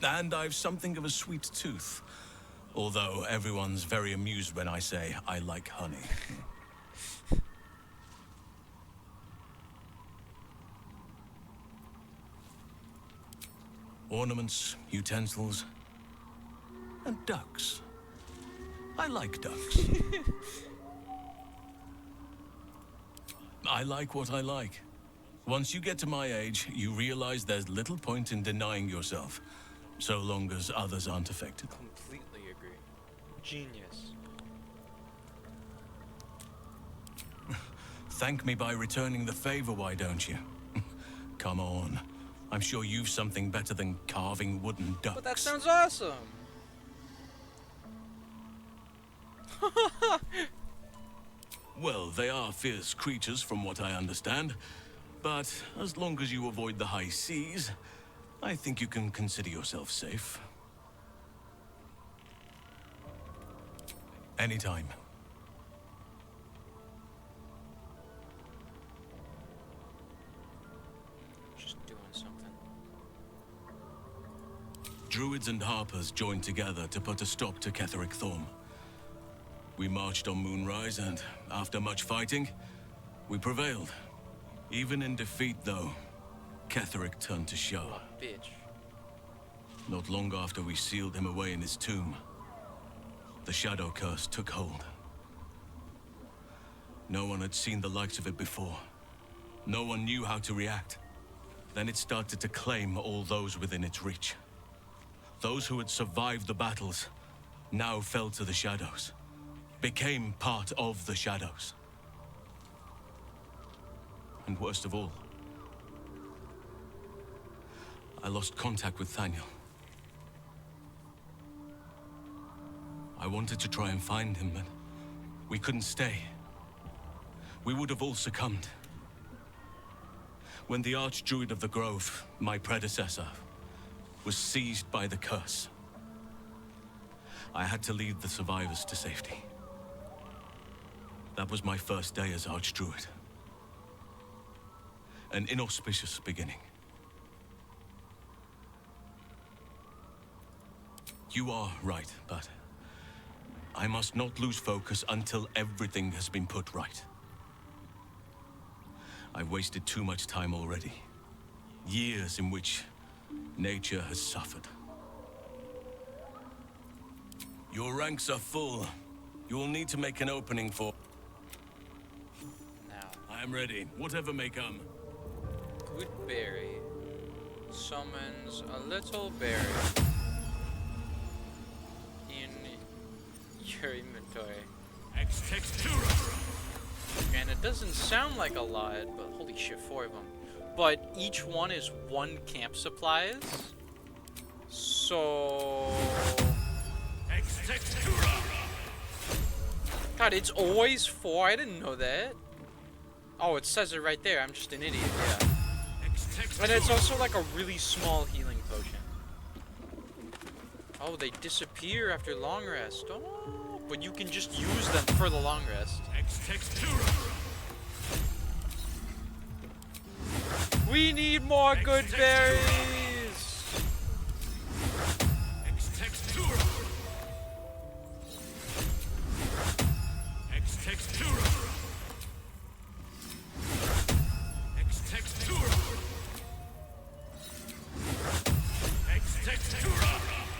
and I've something of a sweet tooth. Although everyone's very amused when I say I like honey. Ornaments, utensils, and ducks. I like ducks. I like what I like. Once you get to my age, you realize there's little point in denying yourself, so long as others aren't affected. Completely agree. Genius. Thank me by returning the favor, why don't you? Come on. I'm sure you've something better than carving wooden ducks. But that sounds awesome! Well, they are fierce creatures from what I understand. But as long as you avoid the high seas, I think you can consider yourself safe. Anytime. Druids and Harpers joined together to put a stop to Ketheric Thorm. We marched on Moonrise, and after much fighting, we prevailed. Even in defeat, though, Ketheric turned to Shah. Bitch. Not long after we sealed him away in his tomb, the Shadow Curse took hold. No one had seen the likes of it before. No one knew how to react. Then it started to claim all those within its reach. Those who had survived the battles now fell to the shadows, became part of the shadows. And worst of all, I lost contact with Thaniel. I wanted to try and find him, but we couldn't stay. We would have all succumbed. When the Archdruid of the Grove, my predecessor, was seized by the curse, I had to lead the survivors to safety. That was my first day as Archdruid. An inauspicious beginning. You are right, but I must not lose focus until everything has been put right. I've wasted too much time already. Years in which nature has suffered. Your ranks are full. You will need to make an opening for... Now. I am ready, whatever may come. Good berry summons a little berry in your inventory. Ex textura. And it doesn't sound like a lot, but holy shit, 4 of them. But each one is 1 camp supplies. So... Ex textura. God, it's always 4? I didn't know that. Oh, it says it right there. I'm just an idiot, yeah. And it's also like a really small healing potion. Oh, they disappear after long rest. Oh, but you can just use them for the long rest. We need more good berries!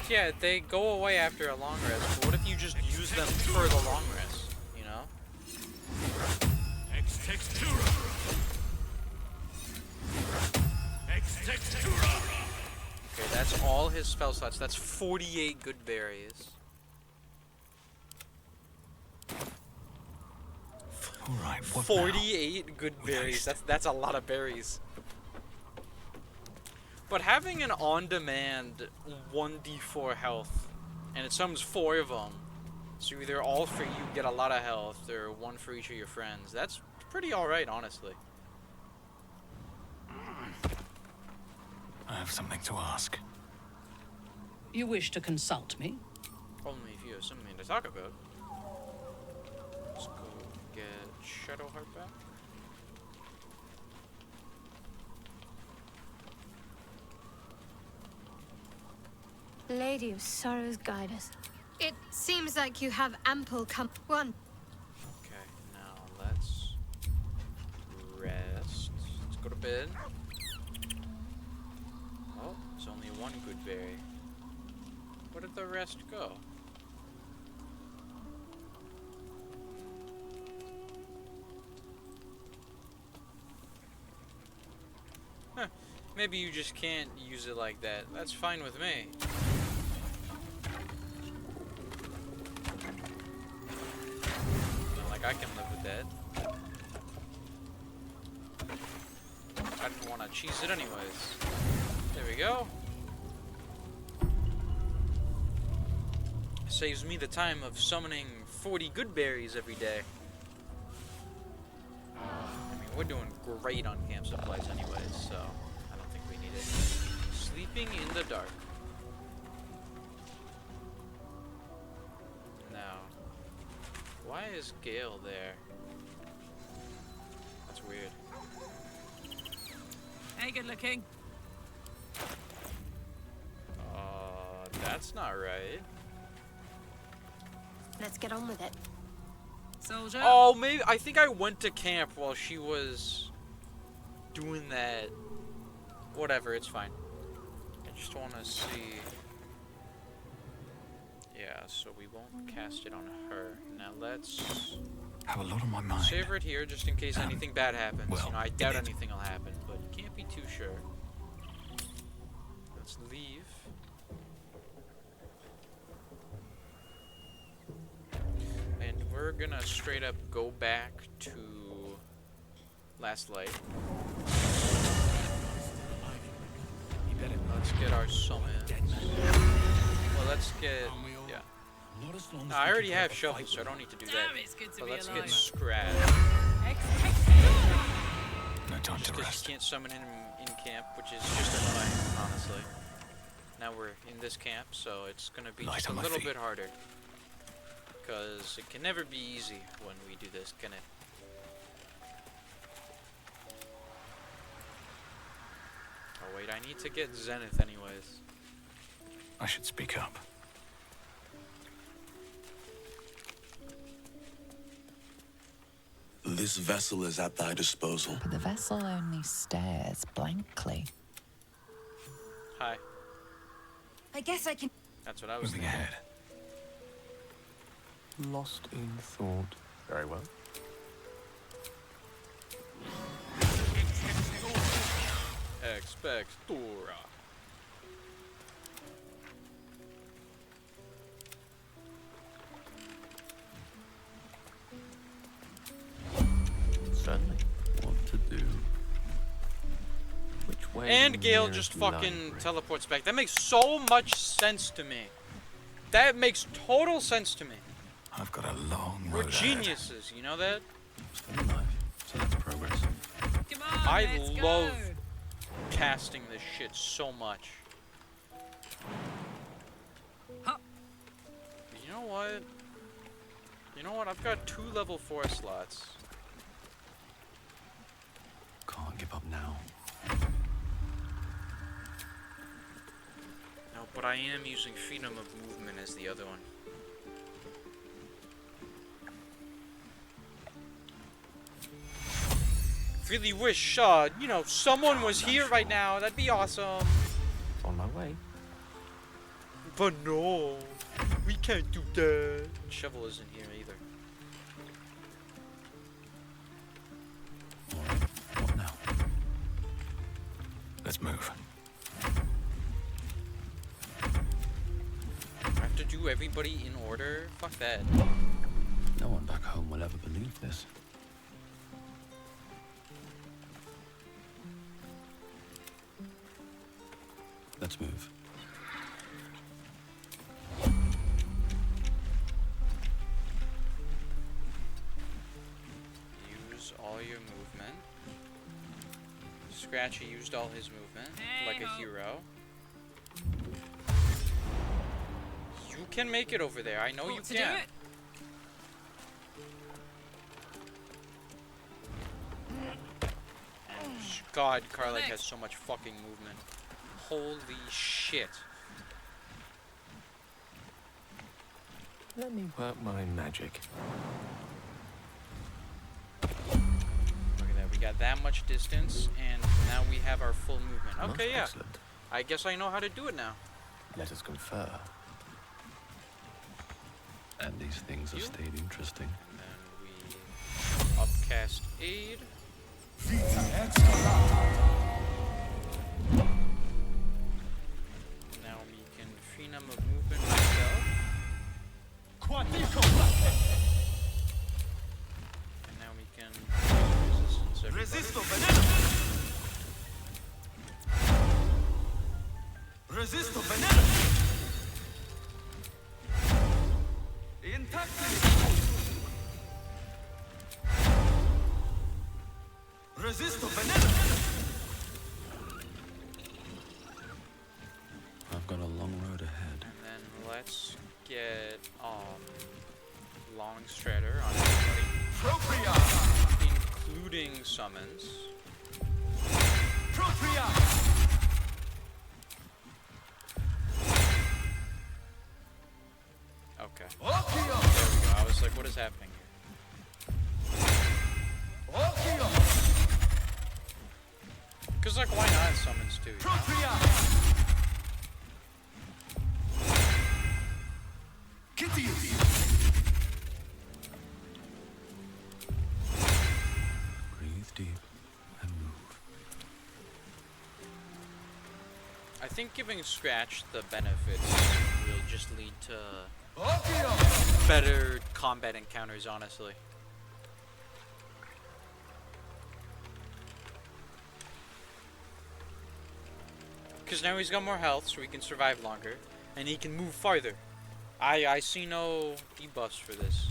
Yeah, they go away after a long rest, but what if you just use them for the long rest, you know? Okay, that's all his spell slots. That's 48 good berries. Alright, 48 good berries. That's a lot of berries. But having an on-demand 1d4 health, and it summons 4 of them, so either all for you get a lot of health, or 1 for each of your friends, that's pretty alright, honestly. I have something to ask. You wish to consult me? Only if you have something to talk about. Let's go get Shadowheart back. Lady of Sorrows, guide us. It seems like you have ample one. Okay, now let's rest. Let's go to bed. Oh, there's only 1 good berry. Where did the rest go? Huh. Maybe you just can't use it like that. That's fine with me. Like, I can live with that. I didn't want to cheese it anyways. There we go. Saves me the time of summoning 40 good berries every day. I mean, we're doing great on camp supplies anyways, so I don't think we need it. Sleeping in the dark. Now, why is Gale there? That's weird. Hey, good looking. That's not right. Let's get on with it. Soldier. Oh, maybe I think I went to camp while she was doing that. Whatever, it's fine. I just want to see. Yeah, so we won't cast it on her. Now let's have a lot on my mind. Save it here just in case anything bad happens. well, You know, I doubt anything will happen, but you can't be too sure. Let's leave. And we're gonna straight up go back to Last Light. Let's get our summons. Well, let's get... yeah. No, I already have shovels, so I don't need to do that. But let's get Scrad. No time to Because rest. you can't summon him in camp, which is just annoying, honestly. Now we're in this camp, so it's gonna be just a little bit harder. Because it can never be easy when we do this, can it? Oh wait, I need to get Zenith anyways. I should speak up. This vessel is at thy disposal. But the vessel only stares blankly. Hi. I guess I can. That's what I was Moving thinking. ahead. Lost in thought. Very well. Expectora. Certainly. What to do? Which way? And Gale just fucking teleports back. That makes so much sense to me. That makes total sense to me. I've got a long We're road ahead. geniuses, you know that? Still alive, so that's progress. Come on, I let's love go. casting this shit so much. Huh. You know what? You know what? I've got 2 level 4 slots. Can't give up now. No, but I am using freedom of movement as the other one. Really wish, you know, someone was here right now. That'd be awesome. On my way. But no, we can't do that. Shovel isn't here either. What now? Let's move. I have to do everybody in order? Fuck that. No one back home will ever believe this. Let's move. Use all your movement. Scratchy used all his movement, like a hero. You can make it over there. I know you can. God, Carlite has so much fucking movement. Holy shit. Let me work my magic. Look at that. We got that much distance, and now we have our full movement. Most Okay, yeah. excellent. I guess I know how to do it now. Let us confer. And these things have stayed interesting. And we upcast aid. Now we can freedom of movement myself. And now we can resistance everybody. Resisto veneno. Resisto veneno. I've got a long road ahead. And then let's get Long Strider on everybody, including summons. is happening here? Because, like, why not summons too? You know? Breathe deep and move. I think giving Scratch the benefits will just lead to better combat encounters, honestly. Because now he's got more health, so he can survive longer, and he can move farther. I see no debuffs for this.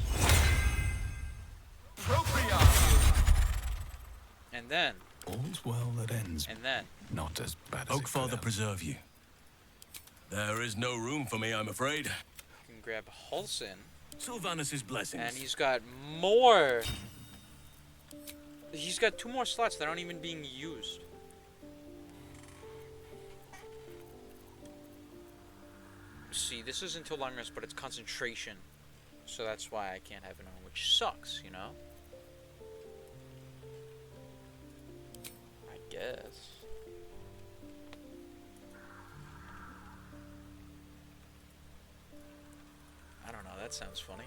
And then... All's well that ends. And then... Not as bad as Oakfather preserve you. There is no room for me, I'm afraid. You can grab Halsin. Sylvanus' blessings. And he's got more... He's got 2 more slots that aren't even being used. See, this is until long rest, but it's concentration. So that's why I can't have it on, which sucks, you know? I guess. I don't know, that sounds funny.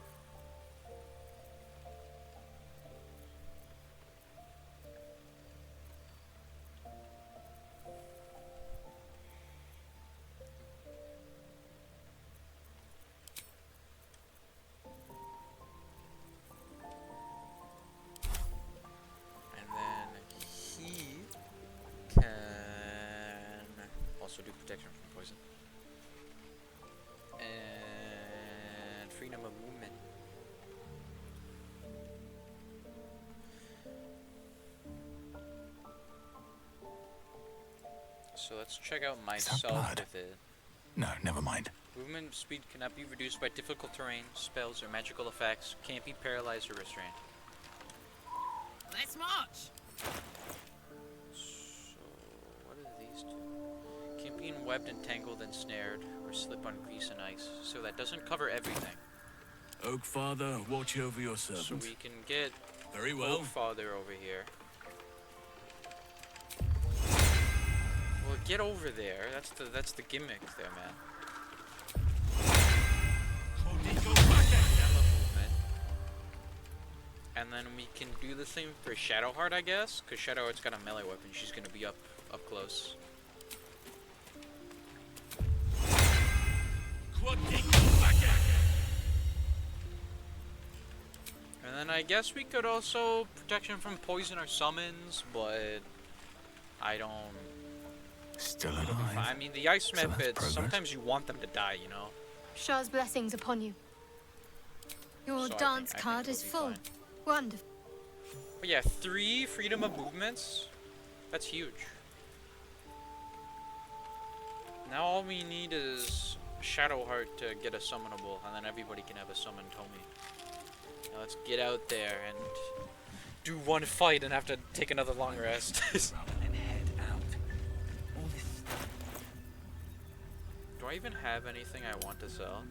Do protection from poison. And freedom of movement. So let's check out myself with it. No, never mind. Movement speed cannot be reduced by difficult terrain, spells, or magical effects. Can't be paralyzed or restrained. Let's march! Being webbed, entangled, and snared, or slip on grease and ice. So that doesn't cover everything. Oakfather, watch over your servant. So we can get very well. Oakfather over here. Well, get over there. That's the gimmick there, man. And then we can do the same for Shadowheart, I guess, because Shadowheart's got a melee weapon. She's gonna be up close. And then I guess we could also protection from poison or summons, but I don't... Still alive. I mean, the ice methods, sometimes you want them to die, you know? Shah's blessings upon you. Your So dance card is full. Wonderful. But yeah, 3 freedom of movements. That's huge. Now all we need is Shadowheart to get a summonable, and then everybody can have a summoned homie. Now let's get out there and do one fight and have to take another long rest. Do I even have anything I want to sell?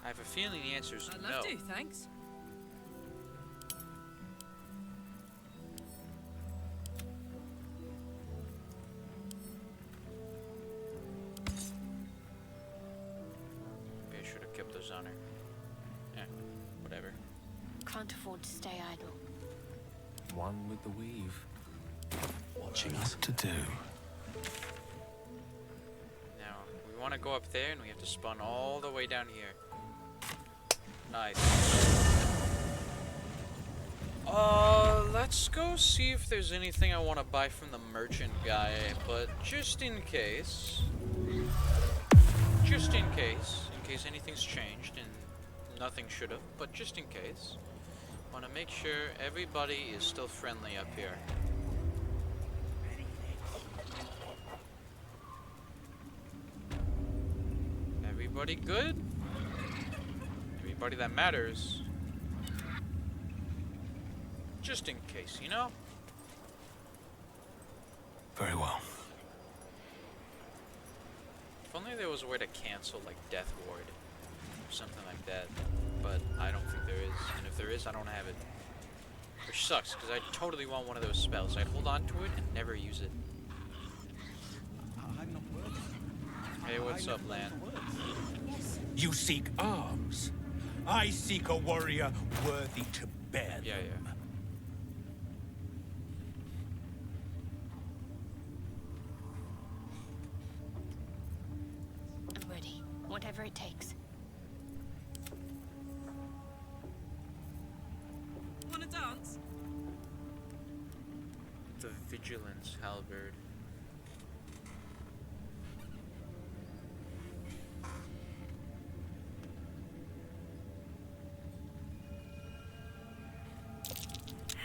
I have a feeling the answer is I'd no. love to, thanks. Maybe I should have kept those on her. Yeah, whatever. Can't afford to stay idle. One with the weave. Watching us to do. Now, we want to go up there and we have to spawn all the way down here. Nice. Let's go see if there's anything I want to buy from the merchant guy, but just in case anything's changed, and nothing should have, but just in case, I want to make sure everybody is still friendly up here. Everybody good? Everybody that matters. Just in case, you know? Very well. If only there was a way to cancel, like, Death Ward. Or something like that. But I don't think there is. And if there is, I don't have it. Which sucks, because I totally want one of those spells. I'd hold on to it and never use it. Hey, what's up, Lan? You seek arms. I seek a warrior worthy to bear them. Yeah. I'm ready. Whatever it takes. Wanna dance? The Vigilance Halberd.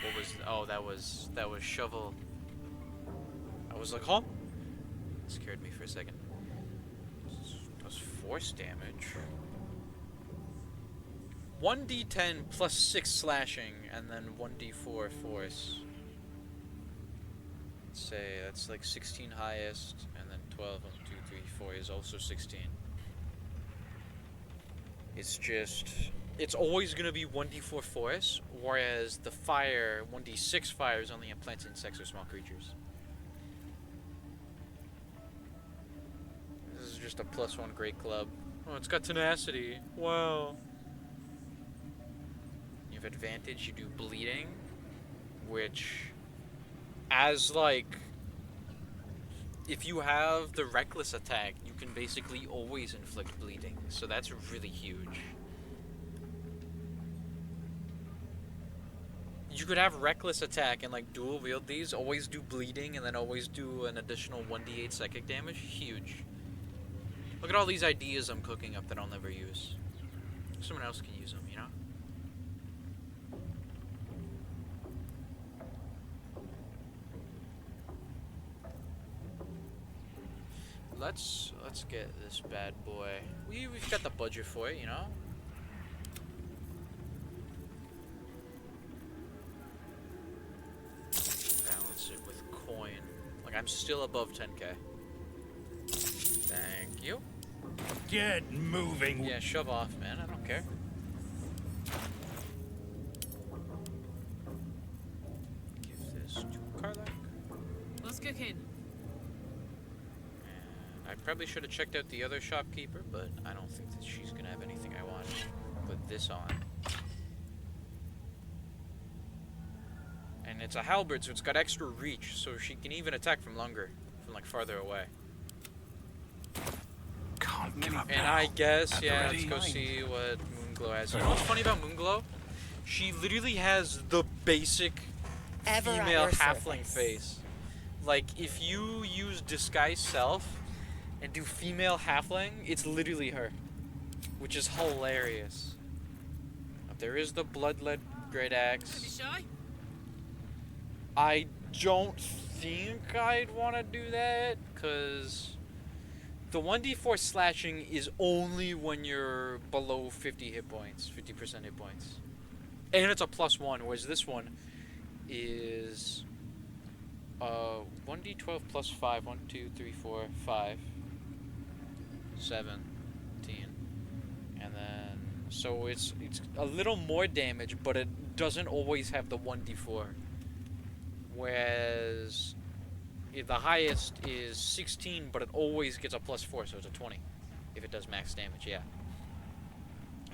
What was? Oh, that was shovel. I was like, huh? Scared me for a second. Does force damage. 1d10 plus 6 slashing, and then 1d4 force. Let's say that's like 16 highest, and then 12, 1, 2, 3, 4 is also 16. It's just, it's always gonna be 1d4 force, whereas the fire, 1d6 fire is only on plants, insects, or small creatures. This is just a +1 Great Club. Oh, it's got tenacity. Wow. You have advantage, you do bleeding, which, as like, if you have the reckless attack, you can basically always inflict bleeding, so that's really huge. You could have reckless attack and like dual wield these, always do bleeding, and then always do an additional 1d8 psychic damage. Huge. Look at all these ideas I'm cooking up that I'll never use. Someone else can use them, you know? Let's get this bad boy. We've got the budget for it, you know? Balance it with coin. Like, I'm still above 10k. Thank you. Get moving. Yeah, shove off, man. I don't care. Give this to Karlak. What's cooking? I probably should have checked out the other shopkeeper, but I don't think that she's gonna have anything I want. Put this on. And it's a halberd, so it's got extra reach, so she can even attack from longer, from like farther away. Can't give up And now. I guess, At the yeah, ready. let's go see what Moonglow has. You know what's funny about Moonglow? She literally has the basic Ever at female your halfling service. face. Like, if you use Disguise Self and do female halfling, it's literally her. Which is hilarious. There is the Bloodlet Great Axe. Shy? I don't think I'd want to do that, because the 1d4 slashing is only when you're below 50 hit points, 50% hit points. And it's a +1, whereas this one is 1d12 plus 5, 1, 2, 3, 4, 5, 17. And then, so it's a little more damage, but it doesn't always have the 1d4. Whereas the highest is 16, but it always gets a +4, so it's a 20 if it does max damage, yeah.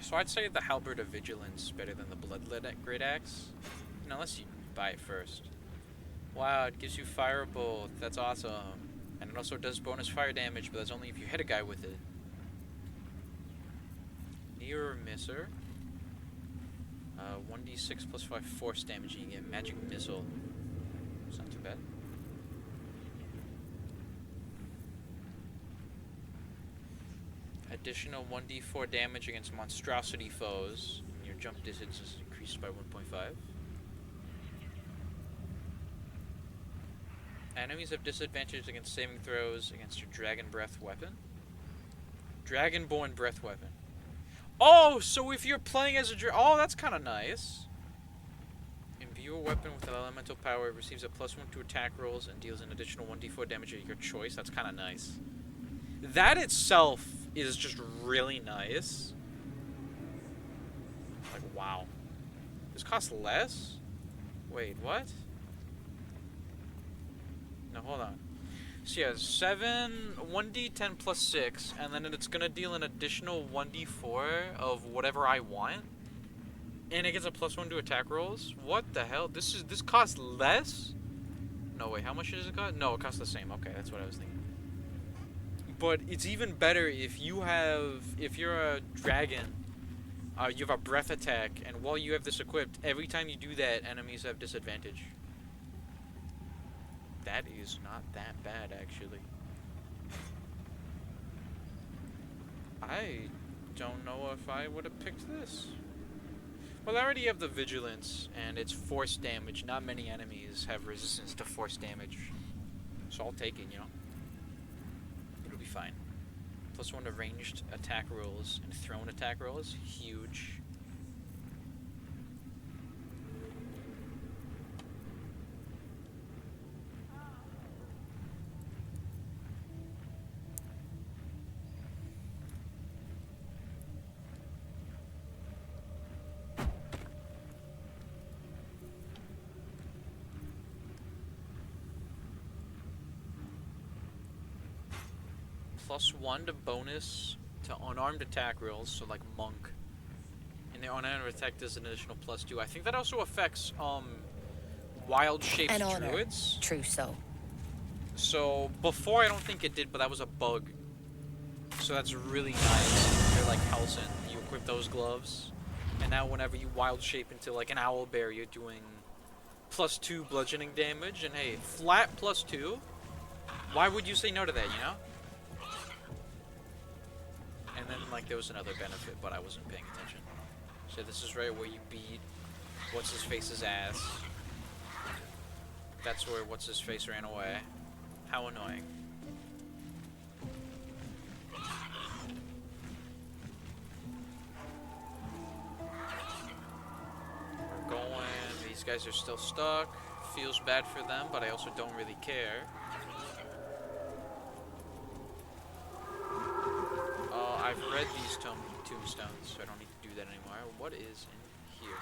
So I'd say the Halberd of Vigilance is better than the Bloodlet Great Axe, unless you buy it first. Wow, it gives you Firebolt, that's awesome. And it also does bonus fire damage, but that's only if you hit a guy with it. Nearer Misser. 1d6 plus 5 force damage, and you get Magic Missile. It's not too bad. Additional 1d4 damage against monstrosity foes. And your jump distance is increased by 1.5. Enemies have disadvantage against saving throws against your Dragon Breath weapon. Dragonborn breath weapon. Oh, so if you're playing as a oh, that's kind of nice. Imbue a weapon with an elemental power. It receives a +1 to attack rolls and deals an additional 1d4 damage at your choice. That's kind of nice. That itself is just really nice. Like, wow. This costs less? Wait, what? No, hold on. So yeah, 1d10 plus 6, and then it's gonna deal an additional 1d4 of whatever I want. And it gets a +1 to attack rolls? What the hell? This costs less? No, wait, how much does it cost? No, it costs the same. Okay, that's what I was thinking. But it's even better if you're a dragon, you have a breath attack, and while you have this equipped, every time you do that, enemies have disadvantage. That is not that bad, actually. I don't know if I would have picked this. Well, I already have the vigilance, and it's force damage. Not many enemies have resistance to force damage. So I'll take it, you know. It'll be fine. +1 to ranged attack rolls and thrown attack rolls. Huge. +1 to bonus to unarmed attack rolls, so like monk. And their unarmed attack does an additional +2. I think that also affects wild shaped An honor. druids. Trousseau. So before I don't think it did, but that was a bug. So that's really nice. They're like Halcyon. You equip those gloves, and now whenever you wild shape into like an owl bear, you're doing +2 bludgeoning damage. And hey, flat +2. Why would you say no to that? You know. And then, like, there was another benefit, but I wasn't paying attention. So this is right where you beat What's-His-Face's ass. That's where What's-His-Face ran away. How annoying. We're going. These guys are still stuck. Feels bad for them, but I also don't really care. I've read these tombstones, so I don't need to do that anymore. What is in here?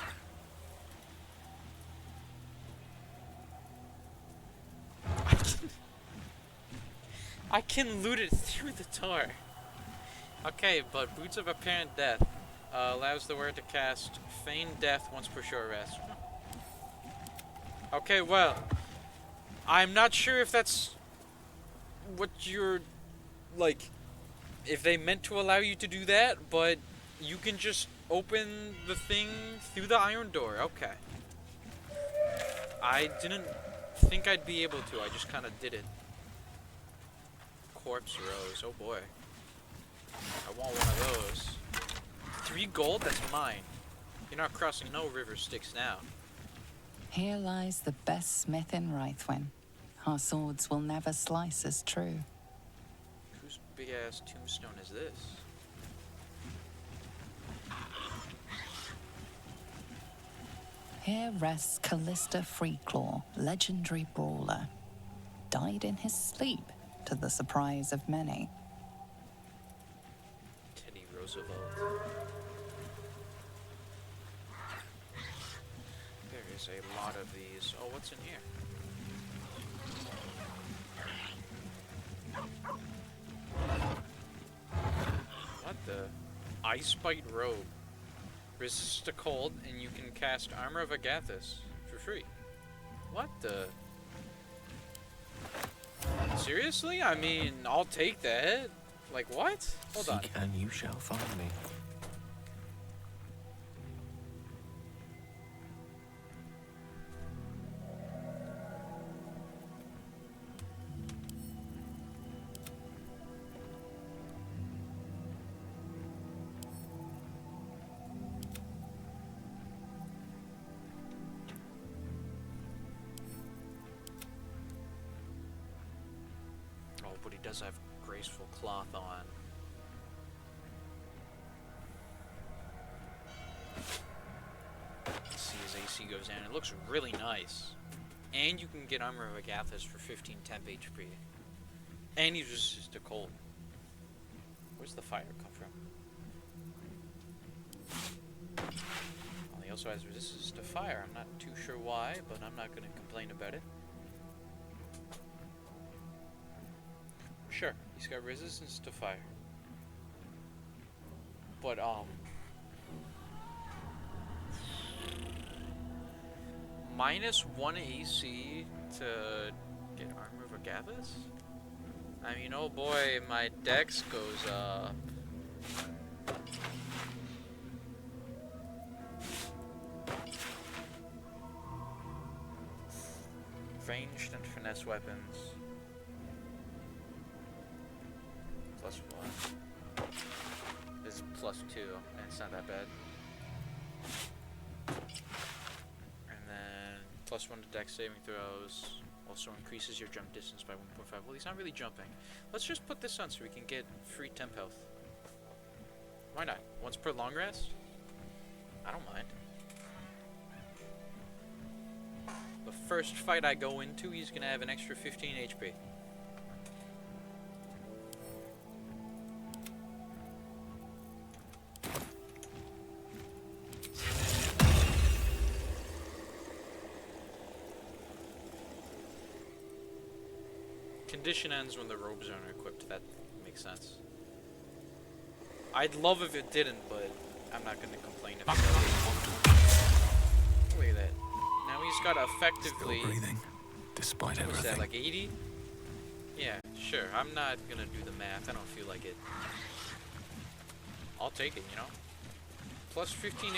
I can loot it through the door. Okay, but Boots of Apparent Death allows the wearer to cast Feign Death once per short rest. Okay, well, I'm not sure if that's what you're, like, if they meant to allow you to do that, but you can just open the thing through the iron door. Okay. I didn't think I'd be able to. I just kind of did it. Corpse rose. Oh boy. I want one of those. 3 gold? That's mine. You're not crossing no river Styx now. Here lies the best smith in Rythwin. Our swords will never slice as true. Whose big-ass tombstone is this? Here rests Callista Freeclaw, legendary brawler. Died in his sleep, to the surprise of many. Teddy Roosevelt. There is a lot of these. Oh, what's in here? What the? Ice Bite Robe. Resists the cold, and you can cast Armor of Agathis for free. What the? Seriously? I mean, I'll take that. Like, what? Hold on. Seek and you shall find me. Oh, but he does have graceful cloth on. AC goes down. It looks really nice. And you can get Armor of Agathis for 15 temp HP. And he's resistant to cold. Where's the fire come from? Well, he also has resistance to fire. I'm not too sure why, but I'm not going to complain about it. Sure, he's got resistance to fire. But, -1 AC to get Armor of Agathis? I mean, oh boy, my dex goes up. Ranged and finesse weapons. +1. This is +2, and it's not that bad. And then +1 to dex saving throws. Also increases your jump distance by 1.5. Well, he's not really jumping. Let's just put this on so we can get free temp health. Why not? Once per long rest? I don't mind. The first fight I go into, he's gonna have an extra 15 HP. Condition ends when the robes aren't equipped. That makes sense. I'd love if it didn't, but I'm not going to complain if it does. Look at that. Now he's got effectively... Still breathing, despite what was everything. that, like 80? Yeah, sure. I'm not going to do the math. I don't feel like it. I'll take it, you know? Plus 15